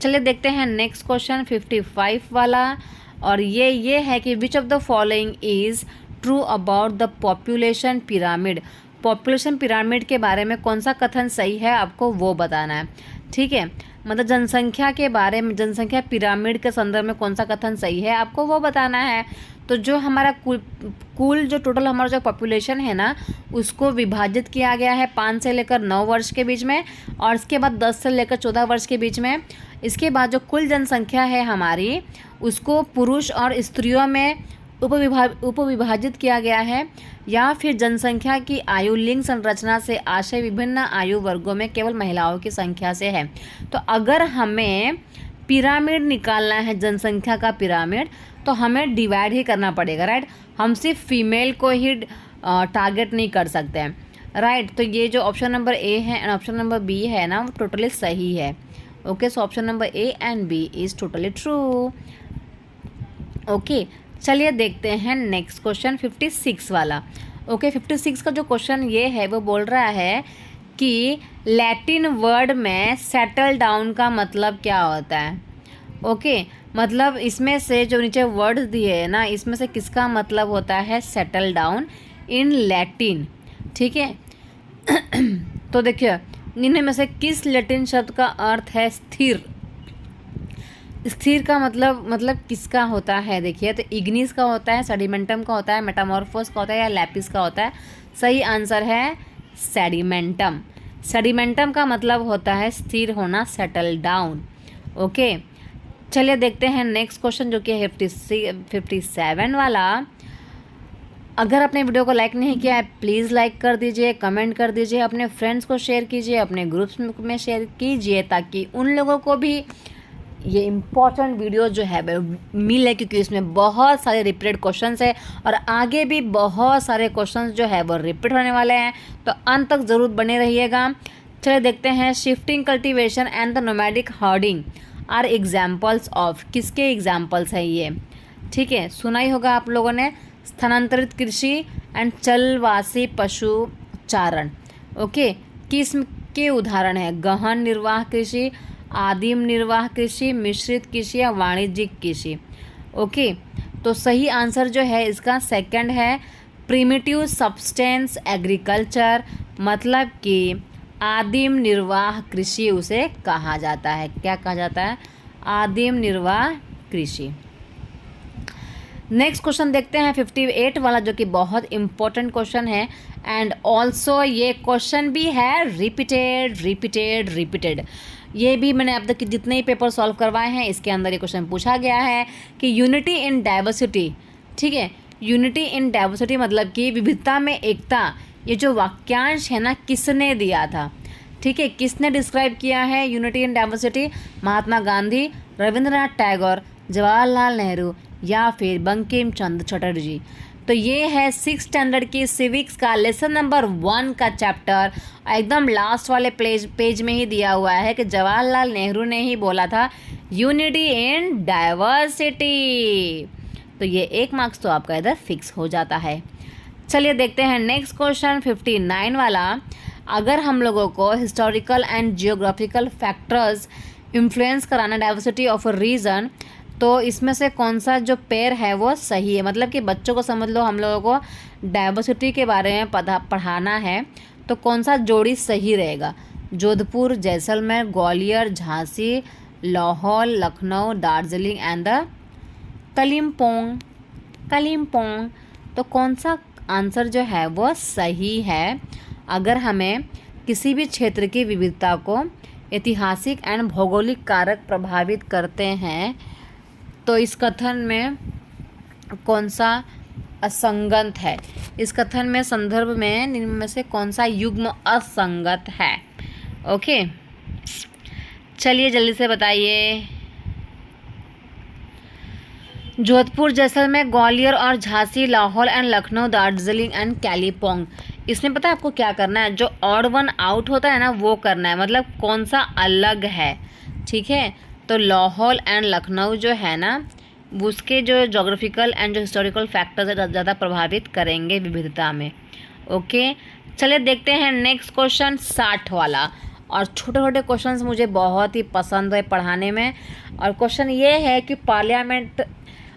चलिए देखते हैं नेक्स्ट क्वेश्चन 55 वाला, और ये है कि विच of the following is true about the population pyramid. Population pyramid के बारे में कौन सा कथन सही है, आपको वो बताना है। ठीक है, मतलब जनसंख्या के बारे में, जनसंख्या पिरामिड के संदर्भ में कौन सा कथन सही है, आपको वो बताना है। तो जो हमारा कुल जो टोटल हमारा जो पॉपुलेशन है ना, उसको विभाजित किया गया है 5 से लेकर 9 वर्ष के बीच में, और इसके बाद 10 से लेकर 14 वर्ष के बीच में। इसके बाद जो कुल जनसंख्या है हमारी, उसको पुरुष और स्त्रियों में उपविभाजित किया गया है, या फिर जनसंख्या की आयु लिंग संरचना से आशय विभिन्न आयु वर्गों में केवल महिलाओं की संख्या से है। तो अगर हमें पिरामिड निकालना है, जनसंख्या का पिरामिड, तो हमें डिवाइड ही करना पड़ेगा, राइट। हम सिर्फ फीमेल को ही टारगेट नहीं कर सकते हैं, राइट। तो ये जो ऑप्शन नंबर A है एंड ऑप्शन नंबर B है ना, वो टोटली सही है। Okay, so option number A and B is totally true. Okay, चलिए देखते हैं नेक्स्ट क्वेश्चन 56 वाला। ओके, 56 का जो क्वेश्चन ये है वो बोल रहा है कि लैटिन वर्ड में सेटल डाउन का मतलब क्या होता है। ओके, मतलब इसमें से जो नीचे वर्ड्स दिए हैं ना, इसमें से किसका मतलब होता है सेटल डाउन इन लैटिन। ठीक है, तो देखिए इनमें से किस लैटिन शब्द का अर्थ है स्थिर। स्थिर का मतलब किसका होता है, देखिए तो इग्निस का होता है, सेडिमेंटम का होता है, मेटामॉर्फोस का होता है, या लैपिस का होता है। सही आंसर है सेडिमेंटम। सेडिमेंटम का मतलब होता है स्थिर होना, सेटल डाउन। ओके, चलिए देखते हैं नेक्स्ट क्वेश्चन जो कि है 57 वाला। अगर आपने वीडियो को लाइक नहीं किया है प्लीज़ लाइक कर दीजिए, कमेंट कर दीजिए, अपने फ्रेंड्स को शेयर कीजिए, अपने ग्रुप्स में शेयर कीजिए, ताकि उन लोगों को भी ये इम्पॉर्टेंट वीडियो जो है मिले, क्योंकि इसमें बहुत सारे रिपीटेड क्वेश्चंस है और आगे भी बहुत सारे क्वेश्चंस जो है वो रिपीट होने वाले हैं। तो अंत तक ज़रूर बने रहिएगा। चलिए देखते हैं, shifting cultivation and the nomadic herding are examples of, किसके एग्जाम्पल्स हैं ये, ठीक है, सुना ही होगा आप लोगों ने, स्थानांतरित कृषि एंड चलवासी पशु चारण। ओके, किस के उदाहरण है, गहन निर्वाह कृषि, आदिम निर्वाह कृषि, मिश्रित कृषि या वाणिज्यिक कृषि। ओके, तो सही आंसर जो है इसका सेकंड है, प्रिमिटिव सब्सटेंस एग्रीकल्चर, मतलब कि आदिम निर्वाह कृषि उसे कहा जाता है। क्या कहा जाता है? आदिम निर्वाह कृषि। नेक्स्ट क्वेश्चन देखते हैं 58 वाला, जो कि बहुत इंपॉर्टेंट क्वेश्चन है एंड ऑल्सो ये क्वेश्चन भी है रिपीटेड। ये भी मैंने अब तक के जितने ही पेपर सॉल्व करवाए हैं इसके अंदर ये क्वेश्चन पूछा गया है कि यूनिटी इन डाइवर्सिटी, ठीक है, यूनिटी इन डाइवर्सिटी मतलब कि विविधता में एकता, ये जो वाक्यांश है ना किसने दिया था, ठीक है, किसने डिस्क्राइब किया है unity in diversity? Mahatma Gandhi, Rabindranath Tagore, Jawaharlal Nehru या फिर बंकिम चंद्र चटर्जी। तो ये है 6th स्टैंडर्ड की सिविक्स का लेसन नंबर 1 का चैप्टर। एकदम लास्ट वाले पेज में ही दिया हुआ है कि जवाहरलाल नेहरू ने ही बोला था यूनिटी इन डाइवर्सिटी। तो ये 1 मार्क्स तो आपका इधर फिक्स हो जाता है। चलिए देखते हैं नेक्स्ट क्वेश्चन 59 वाला। अगर हम लोगों को historical and geographical factors influence कराना डाइवर्सिटी ऑफ अ रीजन, तो इसमें से कौन सा जो पेयर है वो सही है? मतलब कि बच्चों को समझ लो हम लोगों को डाइवर्सिटी के बारे में पढ़ाना है, तो कौन सा जोड़ी सही रहेगा? Jodhpur, Jaisalmer, Gwalior, Jhansi, Lahore, Lucknow, Darjeeling and the Kalimpong. तो कौन सा आंसर जो है वो सही है? अगर हमें किसी भी क्षेत्र की विविधता को ऐतिहासिक एंड भौगोलिक कारक प्रभावित करते हैं, तो इस कथन में कौन सा असंगत है? इस कथन में संदर्भ में निम्न में से कौन सा युग्म असंगत है? ओके, चलिए जल्दी से बताइए। जोधपुर, जैसलमेर, ग्वालियर और झांसी, लाहौर एंड लखनऊ, दार्जिलिंग एंड कालिम्पोंग। इसमें पता है आपको क्या करना है? जो ऑड वन आउट होता है ना वो करना है, मतलब कौन सा अलग है, ठीक है। तो लाहौर एंड लखनऊ जो है ना उसके जो जोग्राफिकल एंड जो हिस्टोरिकल फैक्टर्स ज़्यादा प्रभावित करेंगे विविधता में। ओके, चलिए देखते हैं नेक्स्ट क्वेश्चन 60 वाला। और छोटे छोटे क्वेश्चंस मुझे बहुत ही पसंद है पढ़ाने में। और क्वेश्चन ये है कि parliament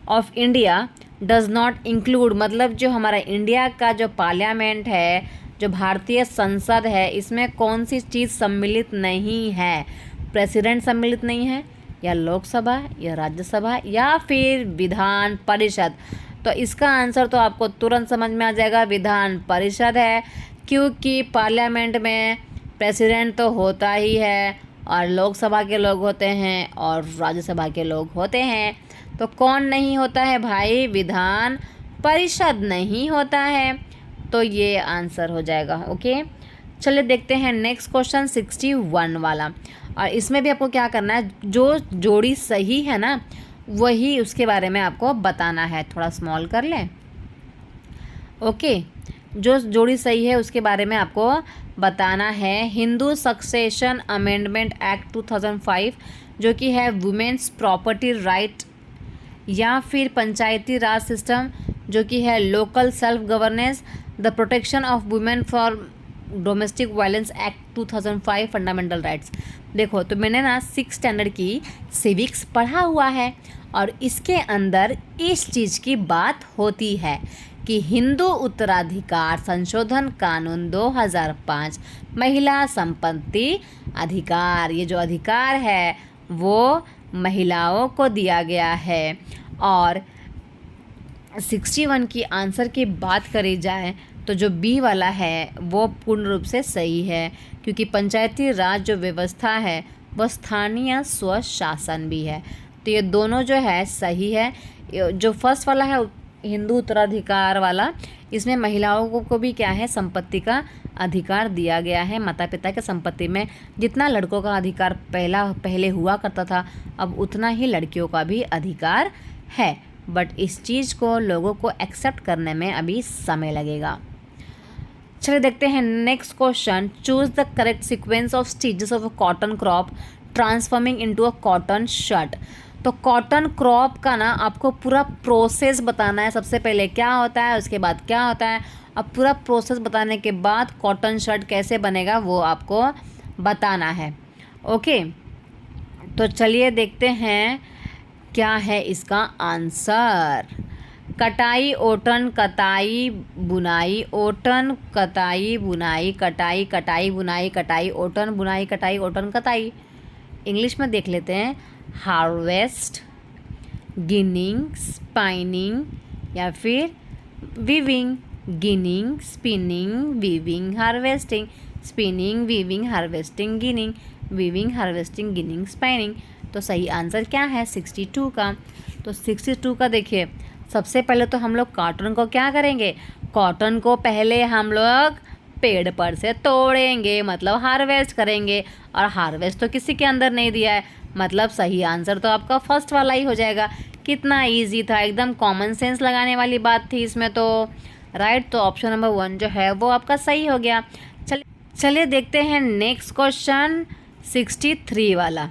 of India does not include, मतलब जो हमारा इंडिया का जो पार्लियामेंट है, जो भारतीय संसद है, इसमें कौन सी चीज़ सम्मिलित नहीं है? प्रेसिडेंट सम्मिलित नहीं है, या लोकसभा, या राज्यसभा, या फिर विधान परिषद। तो इसका आंसर तो आपको तुरंत समझ में आ जाएगा, विधान परिषद है, क्योंकि पार्लियामेंट में प्रेसिडेंट तो होता ही है और लोकसभा के लोग होते हैं और राज्यसभा के लोग होते हैं। तो कौन नहीं होता है भाई? विधान परिषद नहीं होता है। तो ये आंसर हो जाएगा। ओके, चलिए देखते हैं नेक्स्ट क्वेश्चन 61 वाला। और इसमें भी आपको क्या करना है, जो जोड़ी सही है ना वही उसके बारे में आपको बताना है। थोड़ा स्मॉल कर लें। ओके, जो जोड़ी सही है उसके बारे में आपको बताना है। हिंदू सक्सेशन अमेंडमेंट एक्ट 2005 जो कि है वुमेन्स प्रॉपर्टी राइट, या फिर पंचायती राज सिस्टम जो कि है local self governance, the protection of women for domestic violence act 2005, fundamental rights. देखो, तो मैंने ना 6th स्टैंडर्ड की सिविक्स पढ़ा हुआ है और इसके अंदर इस चीज़ की बात होती है कि हिंदू उत्तराधिकार संशोधन कानून 2005 महिला संपत्ति अधिकार, ये जो अधिकार है वो महिलाओं को दिया गया है। और 61 की आंसर की बात करी जाए तो जो बी वाला है वो पूर्ण रूप से सही है, क्योंकि पंचायती राज जो व्यवस्था है वह स्थानीय स्वशासन भी है। तो ये दोनों जो है सही है। जो फर्स्ट वाला है हिंदू उत्तराधिकार वाला, इसमें महिलाओं को भी क्या है, संपत्ति का अधिकार दिया गया है। माता पिता के संपत्ति में जितना लड़कों का अधिकार पहले हुआ करता था, अब उतना ही लड़कियों का भी अधिकार है। बट इस चीज़ को लोगों को एक्सेप्ट करने में अभी समय लगेगा। चलिए देखते हैं next question. Choose the correct sequence of stages of a cotton crop transforming into a cotton shirt. तो कॉटन क्रॉप का ना आपको पूरा प्रोसेस बताना है। सबसे पहले क्या होता है, उसके बाद क्या होता है। अब पूरा प्रोसेस बताने के बाद कॉटन शर्ट कैसे बनेगा वो आपको बताना है। ओके, तो चलिए देखते हैं क्या है इसका आंसर। कटाई ओटन कताई बुनाई, ओटन कताई बुनाई, कटाई कटाई बुनाई, कटाई ओटन बुनाई, कटाई ओटन कताई। इंग्लिश में देख लेते हैं। हार्वेस्ट, गिनिंग, स्पाइनिंग या फिर weaving. Ginning, spinning, weaving, harvesting. Spinning, weaving, harvesting, ginning. Weaving, harvesting, ginning, spinning. तो सही आंसर क्या है 62 का। तो 62 का देखिए, सबसे पहले तो हम लोग कॉटन को क्या करेंगे, कॉटन को पहले हम लोग पेड़ पर से तोड़ेंगे, मतलब हार्वेस्ट करेंगे। और हार्वेस्ट तो किसी के अंदर नहीं दिया है, मतलब सही आंसर तो आपका फर्स्ट वाला ही हो जाएगा। कितना इजी था, एकदम कॉमन सेंस लगाने वाली बात थी इसमें तो, राइट। तो ऑप्शन नंबर 1 जो है वो आपका सही हो गया। चलिए देखते हैं नेक्स्ट क्वेश्चन 63 वाला।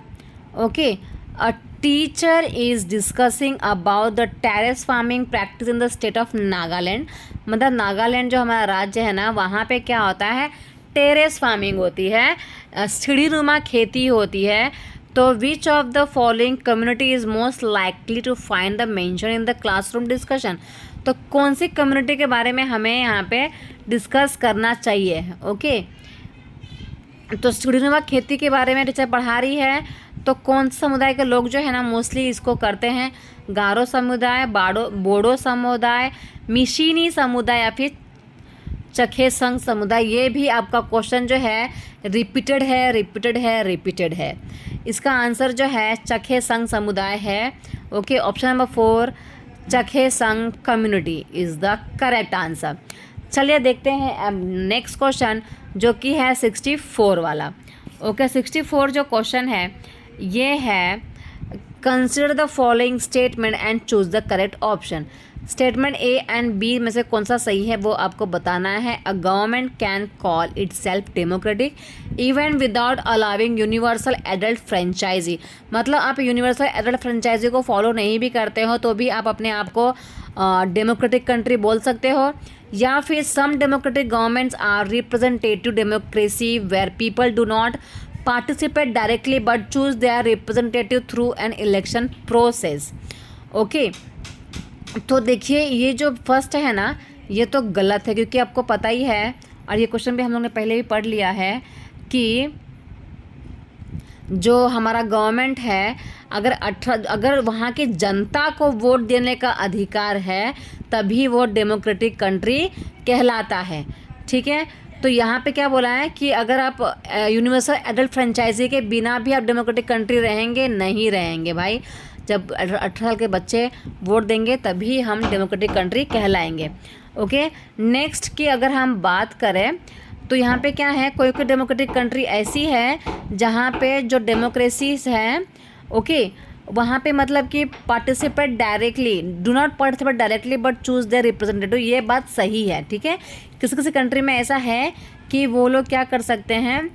Okay, a teacher is discussing about the terrace farming practice in the state of Nagaland. मतलब नागालैंड जो हमारा राज्य है ना, वहाँ पे क्या होता है, टेरेस फार्मिंग होती है, सीढ़ीनुमा खेती होती है। तो which of the following community is most likely to find the mention in the classroom discussion. तो कौन सी कम्युनिटी के बारे में हमें यहाँ पे डिस्कस करना चाहिए। ओके, तो सीढ़ीनुमा खेती के बारे में टीचर पढ़ा रही है। तो कौन से समुदाय के लोग जो है ना मोस्टली इसको करते हैं, गारो समुदाय, बोडो समुदाय, मिशीनी समुदाय या फिर चखेसंग समुदाय। ये भी आपका क्वेश्चन जो है रिपीटेड है। इसका आंसर जो है चखेसंग समुदाय है। ओके, option number 4 Chakhesang community is the correct answer. चलिए देखते हैं अब नेक्स्ट क्वेश्चन जो कि है 64 वाला। ओके, 64 जो क्वेश्चन है ये है, consider the following statement and choose the correct option. Statement A and B में से कौन सा सही है वो आपको बताना है। A government can call itself democratic even without allowing universal adult franchise. मतलब आप यूनिवर्सल एडल्ट फ्रेंचाइजी को फॉलो नहीं भी करते हो तो भी आप अपने आप को डेमोक्रेटिक कंट्री बोल सकते हो। या फिर some democratic governments are representative democracy where people do not participate directly but choose their representative through an election process. Okay, तो देखिए ये जो फर्स्ट है ना ये तो गलत है, क्योंकि आपको पता ही है और ये क्वेश्चन भी हम लोग ने पहले भी पढ़ लिया है कि जो हमारा गवर्नमेंट है अगर वहाँ की जनता को वोट देने का अधिकार है तभी वो डेमोक्रेटिक कंट्री कहलाता है। ठीक है, तो यहाँ पे क्या बोला है कि अगर आप यूनिवर्सल एडल्ट फ्रेंचाइजी के बिना भी आप डेमोक्रेटिक कंट्री रहेंगे, नहीं रहेंगे भाई। जब 18 साल के बच्चे वोट देंगे तभी हम डेमोक्रेटिक कंट्री कहलाएंगे। ओके, नेक्स्ट की अगर हम बात करें तो यहाँ पे क्या है, कोई कोई डेमोक्रेटिक कंट्री ऐसी है जहाँ पे जो डेमोक्रेसीज हैं, ओके, वहाँ पे मतलब कि participate directly, do not participate directly but choose their representative. ये बात सही है। ठीक है, किसी किसी कंट्री में ऐसा है कि वो लोग क्या कर सकते हैं,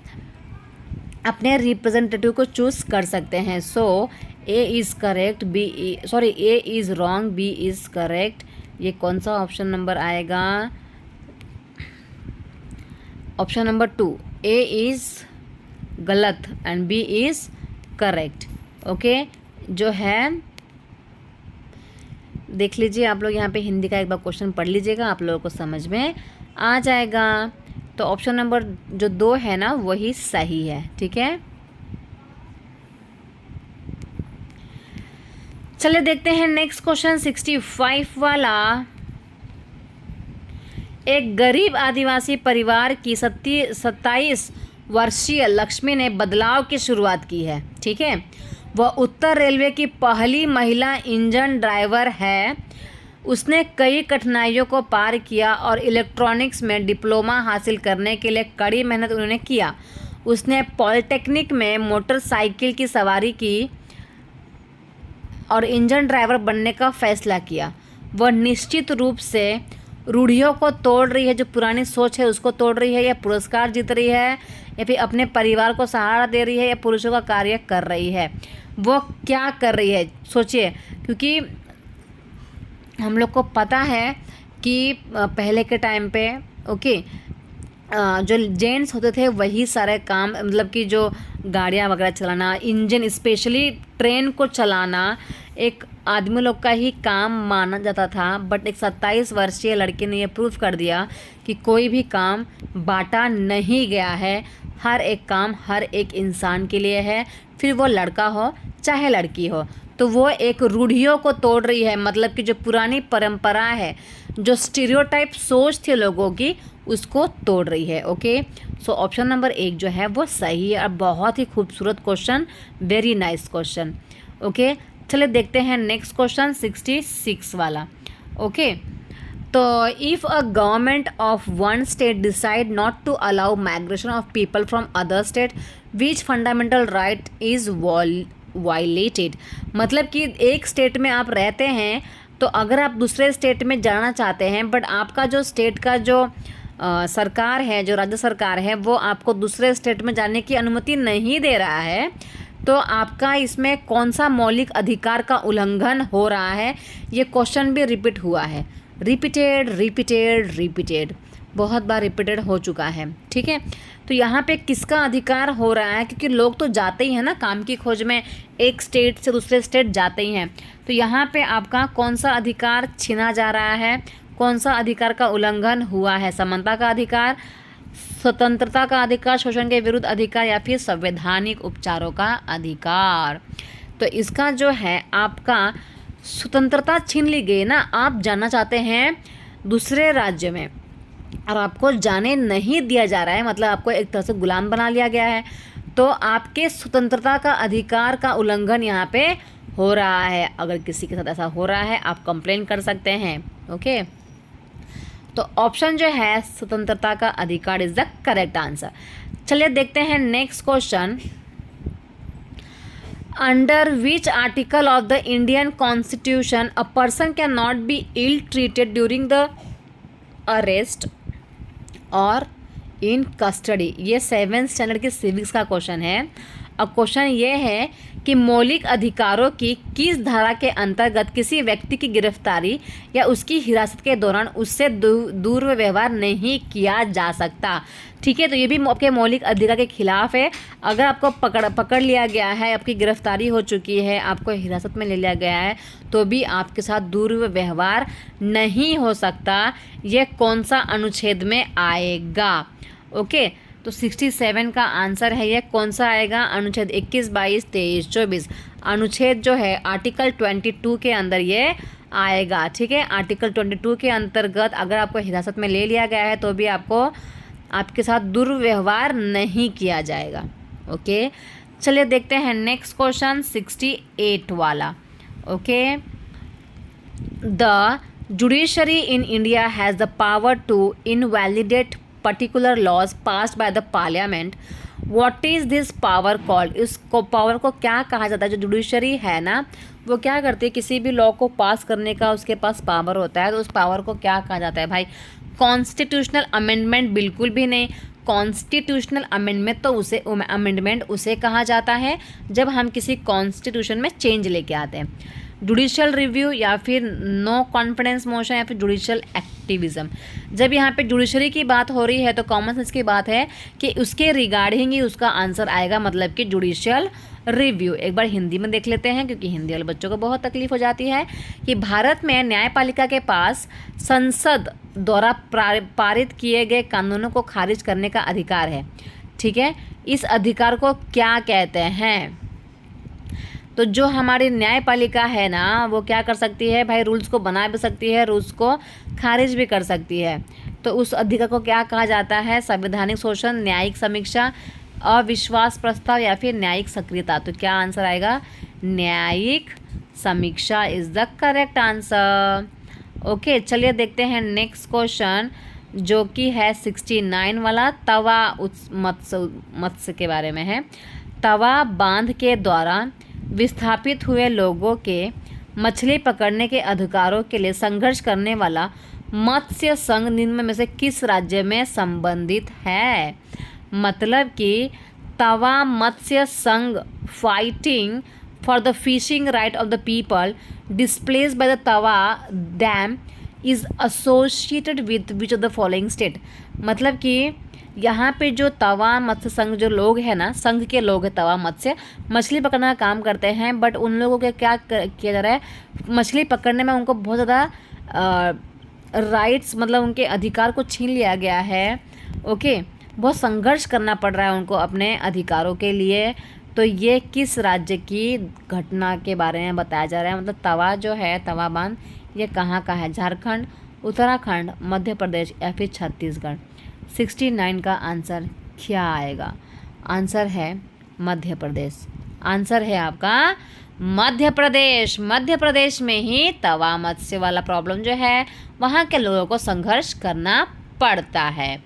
अपने रिप्रेजेंटेटिव को चूज़ कर सकते हैं। So A is correct, A is wrong, B is correct. ये कौन सा ऑप्शन नंबर आएगा, ऑप्शन नंबर 2 ए इज़ गलत and B is correct. Okay, जो है देख लीजिए आप लोग, यहाँ पे हिंदी का एक बार क्वेश्चन पढ़ लीजिएगा, आप लोगों को समझ में आ जाएगा। तो ऑप्शन नंबर जो 2 है ना वही सही है। ठीक है, चलिए देखते हैं नेक्स्ट क्वेश्चन 65 वाला। एक गरीब आदिवासी परिवार की 27 वर्षीय लक्ष्मी ने बदलाव की शुरुआत की है। ठीक है, वह उत्तर रेलवे की पहली महिला इंजन ड्राइवर है। उसने कई कठिनाइयों को पार किया और इलेक्ट्रॉनिक्स में डिप्लोमा हासिल करने के लिए कड़ी मेहनत उन्होंने किया। उसने पॉलिटेक्निक में मोटरसाइकिल की सवारी की और इंजन ड्राइवर बनने का फैसला किया। वह निश्चित रूप से रूढ़ियों को तोड़ रही है, जो पुरानी सोच है उसको तोड़ रही है, या पुरस्कार जीत रही है, या फिर अपने परिवार को सहारा दे रही है, या पुरुषों का कार्य कर रही है। वो क्या कर रही है सोचिए, क्योंकि हम लोग को पता है कि पहले के टाइम पे ओके जो जेंट्स होते थे वही सारे काम, मतलब कि जो गाड़ियाँ वगैरह चलाना, इंजन स्पेशली ट्रेन को चलाना एक आदमी लोग का ही काम माना जाता था। बट एक 27 वर्षीय लड़के ने ये प्रूफ कर दिया कि कोई भी काम बांटा नहीं गया है, हर एक काम हर एक इंसान के लिए है, फिर वो लड़का हो चाहे लड़की हो। तो वो एक रूढ़ियों को तोड़ रही है, मतलब कि जो पुरानी परंपरा है, जो स्टीरियोटाइप सोच थी लोगों की, उसको तोड़ रही है। ओके, सो ऑप्शन नंबर 1 जो है वो सही है। और बहुत ही खूबसूरत question, very nice question. Okay, चलिए देखते हैं नेक्स्ट क्वेश्चन 66 वाला। ओके, तो if a government of one state decide not to allow migration of people from other state, which fundamental right is violated. मतलब कि एक स्टेट में आप रहते हैं, तो अगर आप दूसरे स्टेट में जाना चाहते हैं, बट आपका जो स्टेट का जो सरकार है, जो राज्य सरकार है, वो आपको दूसरे स्टेट में जाने की अनुमति नहीं दे रहा है, तो आपका इसमें कौन सा मौलिक अधिकार का उल्लंघन हो रहा है। ये क्वेश्चन भी रिपीट हुआ है, रिपीटेड रिपीटेड रिपीटेड, बहुत बार रिपीटेड हो चुका है। ठीक है, तो यहाँ पे किसका अधिकार हो रहा है, क्योंकि लोग तो जाते ही हैं ना काम की खोज में, एक स्टेट से दूसरे स्टेट जाते ही हैं। तो यहाँ पे आपका कौन सा अधिकार छीना जा रहा है, कौन सा अधिकार का उल्लंघन हुआ है। समानता का अधिकार, स्वतंत्रता का अधिकार, शोषण के विरुद्ध अधिकार, या फिर संवैधानिक उपचारों का अधिकार। तो इसका जो है आपका स्वतंत्रता छीन ली गई ना। आप जाना चाहते हैं दूसरे राज्य में और आपको जाने नहीं दिया जा रहा है, मतलब आपको एक तरह से गुलाम बना लिया गया है, तो आपके स्वतंत्रता का अधिकार का उल्लंघन यहाँ पे हो रहा है। अगर किसी के साथ ऐसा हो रहा है, आप कंप्लेन कर सकते हैं। ओके, तो ऑप्शन जो है स्वतंत्रता का अधिकार इज द करेक्ट आंसर। चलिए देखते हैं next question. Under which article of the Indian constitution a person can not be ill treated during the arrest और इन कस्टडी। ये 7th स्टैंडर्ड के सिविक्स का क्वेश्चन है। अब क्वेश्चन ये है कि मौलिक अधिकारों की किस धारा के अंतर्गत किसी व्यक्ति की गिरफ्तारी या उसकी हिरासत के दौरान उससे दुर्व्यवहार नहीं किया जा सकता। ठीक है, तो ये भी आपके मौलिक अधिकार के खिलाफ है। अगर आपको पकड़ लिया गया है, आपकी गिरफ्तारी हो चुकी है, आपको हिरासत में ले लिया गया है, तो भी आपके साथ दुर्व्यवहार नहीं हो सकता। ये कौन सा अनुच्छेद में आएगा? ओके, तो 67 का आंसर है ये। कौन सा आएगा? अनुच्छेद 21, 22, 23, 24, अनुच्छेद जो है आर्टिकल 22 के अंदर ये आएगा। ठीक है, आर्टिकल 22 के अंतर्गत अगर आपको हिरासत में ले लिया गया है तो भी आपके साथ दुर्व्यवहार नहीं किया जाएगा। ओके, चलिए देखते हैं नेक्स्ट क्वेश्चन 68 वाला। Okay, the judiciary in India has the power to invalidate particular laws passed by the parliament. What is this power called? इसको पावर को क्या कहा जाता है? जो जुडिशरी है ना, वो क्या करती है, किसी भी लॉ को पास करने का उसके पास पावर होता है, तो उस पावर को क्या कहा जाता है भाई? कॉन्स्टिट्यूशनल अमेंडमेंट बिल्कुल भी नहीं। कॉन्स्टिट्यूशनल अमेंडमेंट उसे कहा जाता है जब हम किसी कॉन्स्टिट्यूशन में चेंज लेके आते हैं। जुडिशियल रिव्यू या फिर नो कॉन्फिडेंस मोशन या फिर जुडिशियल एक्टिविज्म। जब यहाँ पे जुडिशरी की बात हो रही है तो कॉमन सेंस की बात है कि उसके रिगार्डिंग ही उसका आंसर आएगा, मतलब कि जुडिशियल रिव्यू। एक बार हिंदी में देख लेते हैं, क्योंकि हिंदी वाले बच्चों को बहुत तकलीफ हो जाती है। कि भारत में न्यायपालिका के पास संसद द्वारा पारित किए गए कानूनों को खारिज करने का अधिकार है। ठीक है, इस अधिकार को क्या कहते हैं? तो जो हमारी न्यायपालिका है ना, वो क्या कर सकती है भाई? रूल्स को बना भी सकती है, रूल्स को खारिज भी कर सकती है। तो उस अधिकार को क्या कहा जाता है? संवैधानिक शोषण, न्यायिक समीक्षा, अविश्वास प्रस्ताव या फिर न्यायिक सक्रियता। तो क्या आंसर आएगा? न्यायिक समीक्षा is the correct answer. Okay, चलिए देखते हैं नेक्स्ट क्वेश्चन जो कि है 69 वाला। तवा मत्स्य के बारे में है। तवा बांध के द्वारा विस्थापित हुए लोगों के मछली पकड़ने के अधिकारों के लिए संघर्ष करने वाला मत्स्य संघ निम्न में से किस राज्य में संबंधित है? मतलब कि तवा मत्स्य संघ fighting for the fishing right of the people displaced by the Tawa dam is associated with which of the following state. मतलब कि यहाँ पे जो तवा मत्स्य संघ जो लोग हैं ना, संघ के लोग हैं, तवा मत्स्य मछली पकड़ने का काम करते हैं, बट उन लोगों के क्या किया जा रहा है, मछली पकड़ने में उनको बहुत ज़्यादा राइट्स, मतलब उनके अधिकार को छीन लिया गया है। ओके, बहुत संघर्ष करना पड़ रहा है उनको अपने अधिकारों के लिए। तो ये किस राज्य की घटना के बारे में बताया जा रहा है? मतलब तवा जो है, तवा बांध, ये कहाँ का है? झारखंड, उत्तराखंड, मध्य प्रदेश या फिर छत्तीसगढ़। 69 का आंसर क्या आएगा? आंसर है मध्य प्रदेश। आंसर है आपका मध्य प्रदेश। मध्य प्रदेश में ही तवा मत्स्य वाला प्रॉब्लम जो है, वहाँ के लोगों को संघर्ष करना पड़ता है।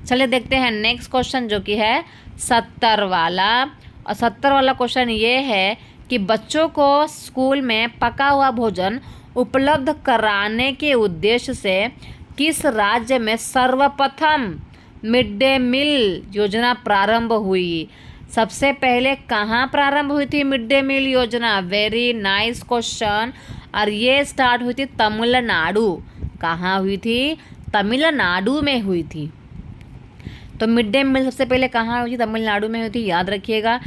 चलिए देखते हैं नेक्स्ट क्वेश्चन जो कि है 70 वाला। और 70 वाला क्वेश्चन ये है कि बच्चों को स्कूल में पका हुआ भोजन उपलब्ध कराने के उद्देश्य से किस राज्य में सर्वप्रथम मिड डे मील योजना प्रारंभ हुई? सबसे पहले कहाँ प्रारंभ हुई थी मिड डे मील योजना? Very nice question. और ये स्टार्ट हुई थी तमिलनाडु। कहाँ हुई थी? तमिलनाडु में हुई थी। तो मिड डे मील सबसे पहले कहाँ हुई थी? तमिलनाडु में हुई थी, याद रखिएगा।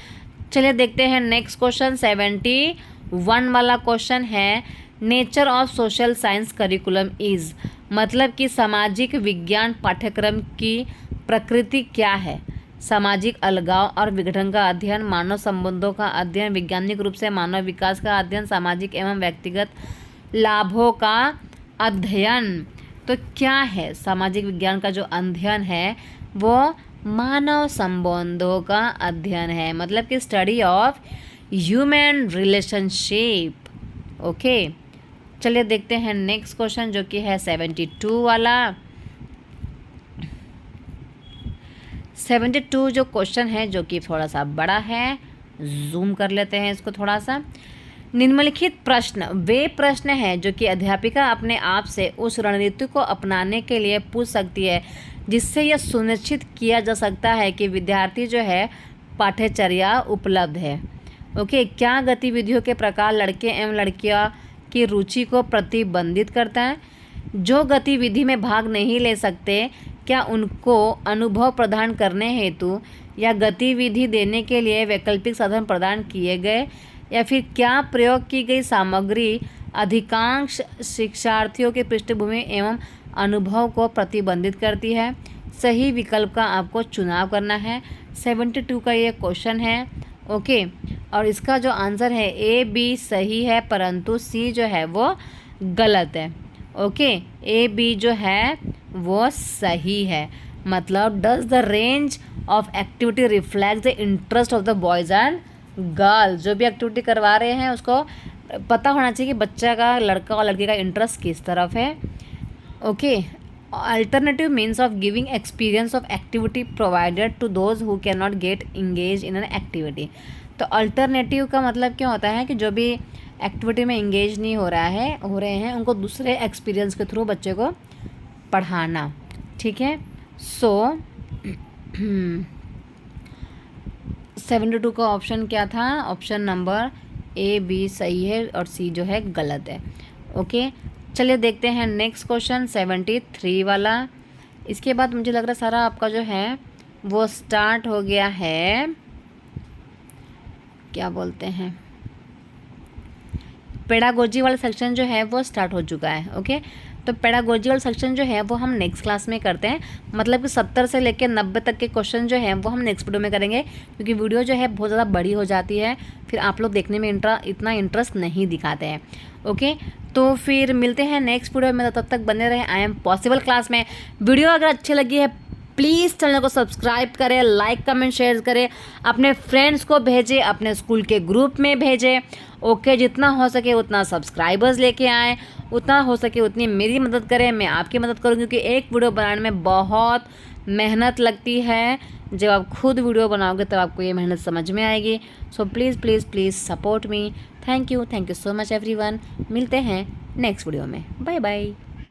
चलिए देखते हैं नेक्स्ट क्वेश्चन 71 वाला क्वेश्चन है nature of social science curriculum is. मतलब कि सामाजिक विज्ञान पाठ्यक्रम की प्रकृति क्या है? सामाजिक अलगाव और विघटन का अध्ययन, मानव संबंधों का अध्ययन, वैज्ञानिक रूप से मानव विकास का अध्ययन, सामाजिक एवं व्यक्तिगत लाभों का अध्ययन। तो क्या है? सामाजिक विज्ञान का जो अध्ययन है वो मानव संबंधों का अध्ययन है, मतलब कि study of human relationship. Okay, चलिए देखते हैं नेक्स्ट क्वेश्चन जो कि है 72 वाला। 72 जो क्वेश्चन है जो कि थोड़ा सा बड़ा है, जूम कर लेते हैं इसको थोड़ा सा। निम्नलिखित प्रश्न वे प्रश्न हैं जो कि अध्यापिका अपने आप से उस रणनीति को अपनाने के लिए पूछ सकती है जिससे यह सुनिश्चित किया जा सकता है कि विद्यार्थी जो है पाठ्यचर्या उपलब्ध है। ओके, क्या गतिविधियों के प्रकार लड़के एवं लड़कियां की रुचि को प्रतिबंधित करता है? जो गतिविधि में भाग नहीं ले सकते, क्या उनको अनुभव प्रदान करने हेतु या गतिविधि देने के लिए वैकल्पिक साधन प्रदान किए गए, या फिर क्या प्रयोग की गई सामग्री अधिकांश शिक्षार्थियों के पृष्ठभूमि एवं अनुभव को प्रतिबंधित करती है? सही विकल्प का आपको चुनाव करना है। 72 का ये क्वेश्चन है। ओके, और इसका जो आंसर है ए बी सही है, परंतु सी जो है वो गलत है। ओके, ए बी जो है वो सही है। मतलब does the range of activity reflect the interest of the boys and girls. जो भी एक्टिविटी करवा रहे हैं उसको पता होना चाहिए कि बच्चा का, लड़का और लड़की का इंटरेस्ट किस तरफ है। Okay, alternative means of giving experience of activity provided to those who can not get engage in an activity. तो अल्टरनेटिव का मतलब क्या होता है कि जो भी एक्टिविटी में इंगेज नहीं हो रहे हैं उनको दूसरे एक्सपीरियंस के थ्रू बच्चे को पढ़ाना। ठीक है, सो 72 का ऑप्शन क्या था? ऑप्शन नंबर ए बी सही है और सी जो है गलत है। ओके, चलिए देखते हैं नेक्स्ट क्वेश्चन 73 वाला। इसके बाद मुझे लग रहा है सारा आपका जो है वो स्टार्ट हो गया है, क्या बोलते हैं, पेडागोजी वाला सेक्शन जो है वो स्टार्ट हो चुका है। ओके, तो पेडागोजी वाला सेक्शन जो है वो हम नेक्स्ट क्लास में करते हैं। मतलब कि 70 से लेकर 90 तक के क्वेश्चन जो हैं वो हम नेक्स्ट वीडियो में करेंगे, क्योंकि वीडियो जो है बहुत ज़्यादा बड़ी हो जाती है, फिर आप लोग देखने में इतना इंटरेस्ट नहीं दिखाते हैं। ओके, तो फिर मिलते हैं नेक्स्ट वीडियो में, तब तक बने रहे आई एम पॉसिबल क्लास में। वीडियो अगर अच्छी लगी है प्लीज़ चैनल को सब्सक्राइब करें, लाइक कमेंट शेयर करें, अपने फ्रेंड्स को भेजें, अपने स्कूल के ग्रुप में भेजें। ओके, जितना हो सके उतना सब्सक्राइबर्स लेके आएँ, उतना हो सके उतनी मेरी मदद करें, मैं आपकी मदद करूँ, क्योंकि एक वीडियो बनाने में बहुत मेहनत लगती है। जब आप खुद वीडियो बनाओगे तब आपको ये मेहनत समझ में आएगी। So please please please support me. Thank you so much everyone. मिलते हैं नेक्स्ट वीडियो में। Bye bye.